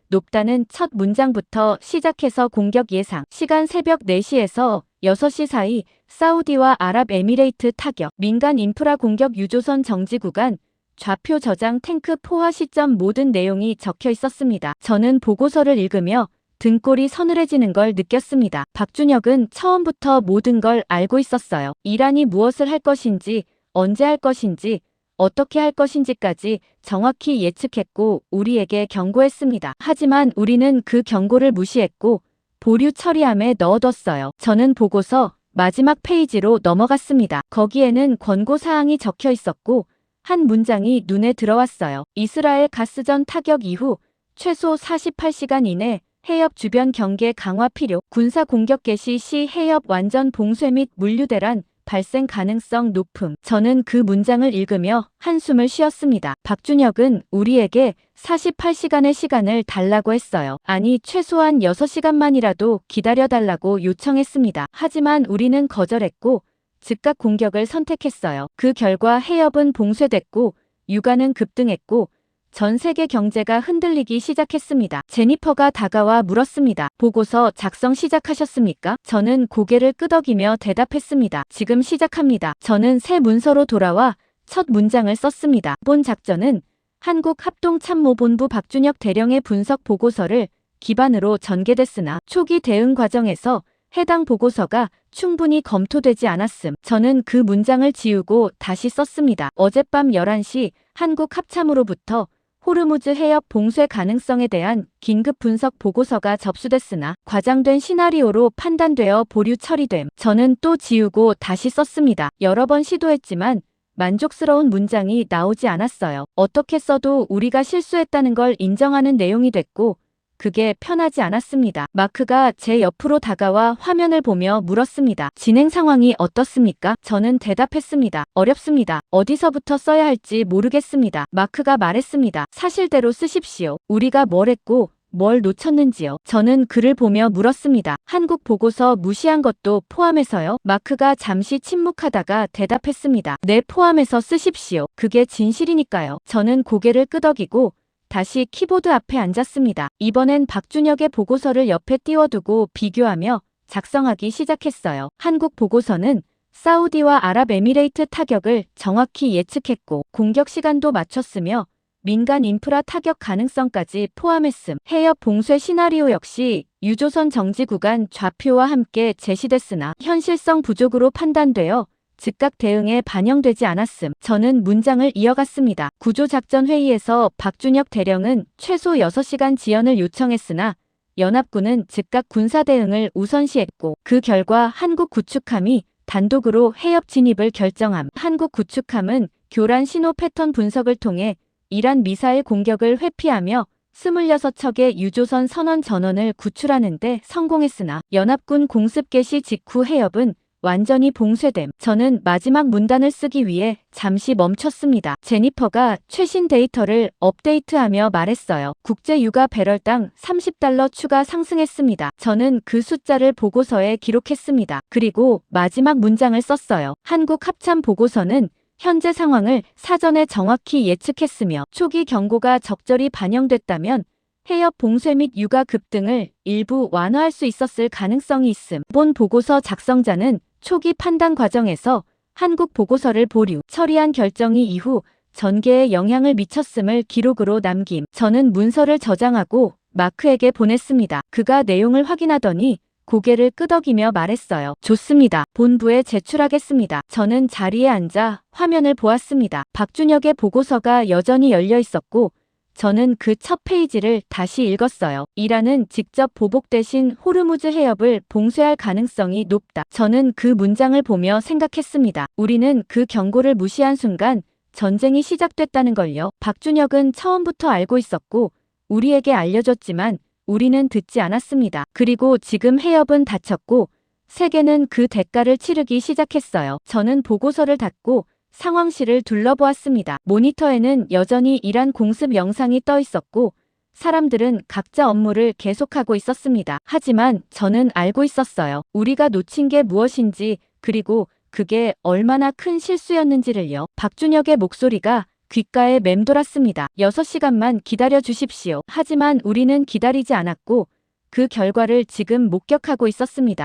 높다는 첫 문장부터 시작해서 공격 예상. 시간 새벽 4시에서 6시 사이 사우디와 아랍에미레이트 타격. 민간 인프라 공격 유조선 정지 구간. 좌표 저장 탱크 포화 시점 모든 내용이 적혀 있었습니다. 저는 보고서를 읽으며 등골이 서늘해지는 걸 느꼈습니다. 박준혁은 처음부터 모든 걸 알고 있었어요. 이란이 무엇을 할 것인지, 언제 할 것인지, 어떻게 할 것인지까지 정확히 예측했고 우리에게 경고했습니다. 하지만 우리는 그 경고를 무시했고 보류 처리함에 넣어뒀어요. 저는 보고서 마지막 페이지로 넘어갔습니다. 거기에는 권고사항이 적혀 있었고 한 문장이 눈에 들어왔어요. 이스라엘 가스전 타격 이후 최소 48시간 이내 해협 주변 경계 강화 필요. 군사 공격 개시 시 해협 완전 봉쇄 및 물류대란 발생 가능성 높음. 저는 그 문장을 읽으며 한숨을 쉬었습니다. 박준혁은 우리에게 48시간의 시간을 달라고 했어요. 아니, 최소한 6시간만이라도 기다려달라고 요청했습니다. 하지만 우리는 거절했고 즉각 공격을 선택했어요. 그 결과 해협은 봉쇄됐고 유가는 급등했고 전 세계 경제가 흔들리기 시작했습니다. 제니퍼가 다가와 물었습니다. 보고서 작성 시작하셨습니까? 저는 고개를 끄덕이며 대답했습니다. 지금 시작합니다. 저는 새 문서로 돌아와 첫 문장을 썼습니다. 본 작전은 한국합동참모본부 박준혁 대령의 분석 보고서를 기반으로 전개됐으나 초기 대응 과정에서 해당 보고서가 충분히 검토되지 않았음. 저는 그 문장을 지우고 다시 썼습니다. 어젯밤 11시 한국합참으로부터 호르무즈 해협 봉쇄 가능성에 대한 긴급 분석 보고서가 접수됐으나 과장된 시나리오로 판단되어 보류 처리됨. 저는 또 지우고 다시 썼습니다. 여러 번 시도했지만 만족스러운 문장이 나오지 않았어요. 어떻게 써도 우리가 실수했다는 걸 인정하는 내용이 됐고 그게 편하지 않았습니다. 마크가 제 옆으로 다가와 화면을 보며 물었습니다. 진행 상황이 어떻습니까? 저는 대답했습니다. 어렵습니다. 어디서부터 써야 할지 모르겠습니다. 마크가 말했습니다. 사실대로 쓰십시오. 우리가 뭘 했고 뭘 놓쳤는지요. 저는 그를 보며 물었습니다. 한국 보고서 무시한 것도 포함해서요? 마크가 잠시 침묵하다가 대답했습니다. 네, 포함해서 쓰십시오. 그게 진실이니까요. 저는 고개를 끄덕이고 다시 키보드 앞에 앉았습니다. 이번엔 박준혁의 보고서를 옆에 띄워두고 비교하며 작성하기 시작했어요. 한국 보고서는 사우디와 아랍에미레이트 타격을 정확히 예측했고 공격 시간도 맞췄으며 민간 인프라 타격 가능성까지 포함했음. 해협 봉쇄 시나리오 역시 유조선 정지 구간 좌표와 함께 제시됐으나 현실성 부족으로 판단되어 즉각 대응에 반영되지 않았음. 저는 문장을 이어갔습니다. 구조작전회의에서 박준혁 대령은 최소 6시간 지연을 요청했으나 연합군은 즉각 군사 대응을 우선시했고 그 결과 한국 구축함이 단독으로 해협 진입을 결정함. 한국 구축함은 교란 신호 패턴 분석을 통해 이란 미사일 공격을 회피하며 26척의 유조선 선원 전원을 구출하는 데 성공했으나 연합군 공습 개시 직후 해협은 완전히 봉쇄됨. 저는 마지막 문단을 쓰기 위해 잠시 멈췄습니다. 제니퍼가 최신 데이터를 업데이트하며 말했어요. 국제 유가 배럴당 $30 추가 상승했습니다. 저는 그 숫자를 보고서에 기록했습니다. 그리고 마지막 문장을 썼어요. 한국 합참 보고서는 현재 상황을 사전에 정확히 예측했으며 초기 경고가 적절히 반영됐다면 해협 봉쇄 및 유가 급등을 일부 완화할 수 있었을 가능성이 있음. 본 보고서 작성자는 초기 판단 과정에서 한국 보고서를 보류, 처리한 결정이 이후 전개에 영향을 미쳤음을 기록으로 남김. 저는 문서를 저장하고 마크에게 보냈습니다. 그가 내용을 확인하더니 고개를 끄덕이며 말했어요. 좋습니다. 본부에 제출하겠습니다. 저는 자리에 앉아 화면을 보았습니다. 박준혁의 보고서가 여전히 열려 있었고 저는 그 첫 페이지를 다시 읽었어요. 이란은 직접 보복 대신 호르무즈 해협을 봉쇄할 가능성이 높다. 저는 그 문장을 보며 생각했습니다. 우리는 그 경고를 무시한 순간 전쟁이 시작됐다는 걸요. 박준혁은 처음부터 알고 있었고 우리에게 알려줬지만 우리는 듣지 않았습니다. 그리고 지금 해협은 닫혔고 세계는 그 대가를 치르기 시작했어요. 저는 보고서를 닫고 상황실을 둘러보았습니다. 모니터에는 여전히 이란 공습 영상이 떠 있었고 사람들은 각자 업무를 계속하고 있었습니다. 하지만 저는 알고 있었어요. 우리가 놓친 게 무엇인지 그리고 그게 얼마나 큰 실수였는지를요. 박준혁의 목소리가 귓가에 맴돌았습니다. 6시간만 기다려 주십시오. 하지만 우리는 기다리지 않았고 그 결과를 지금 목격하고 있었습니다.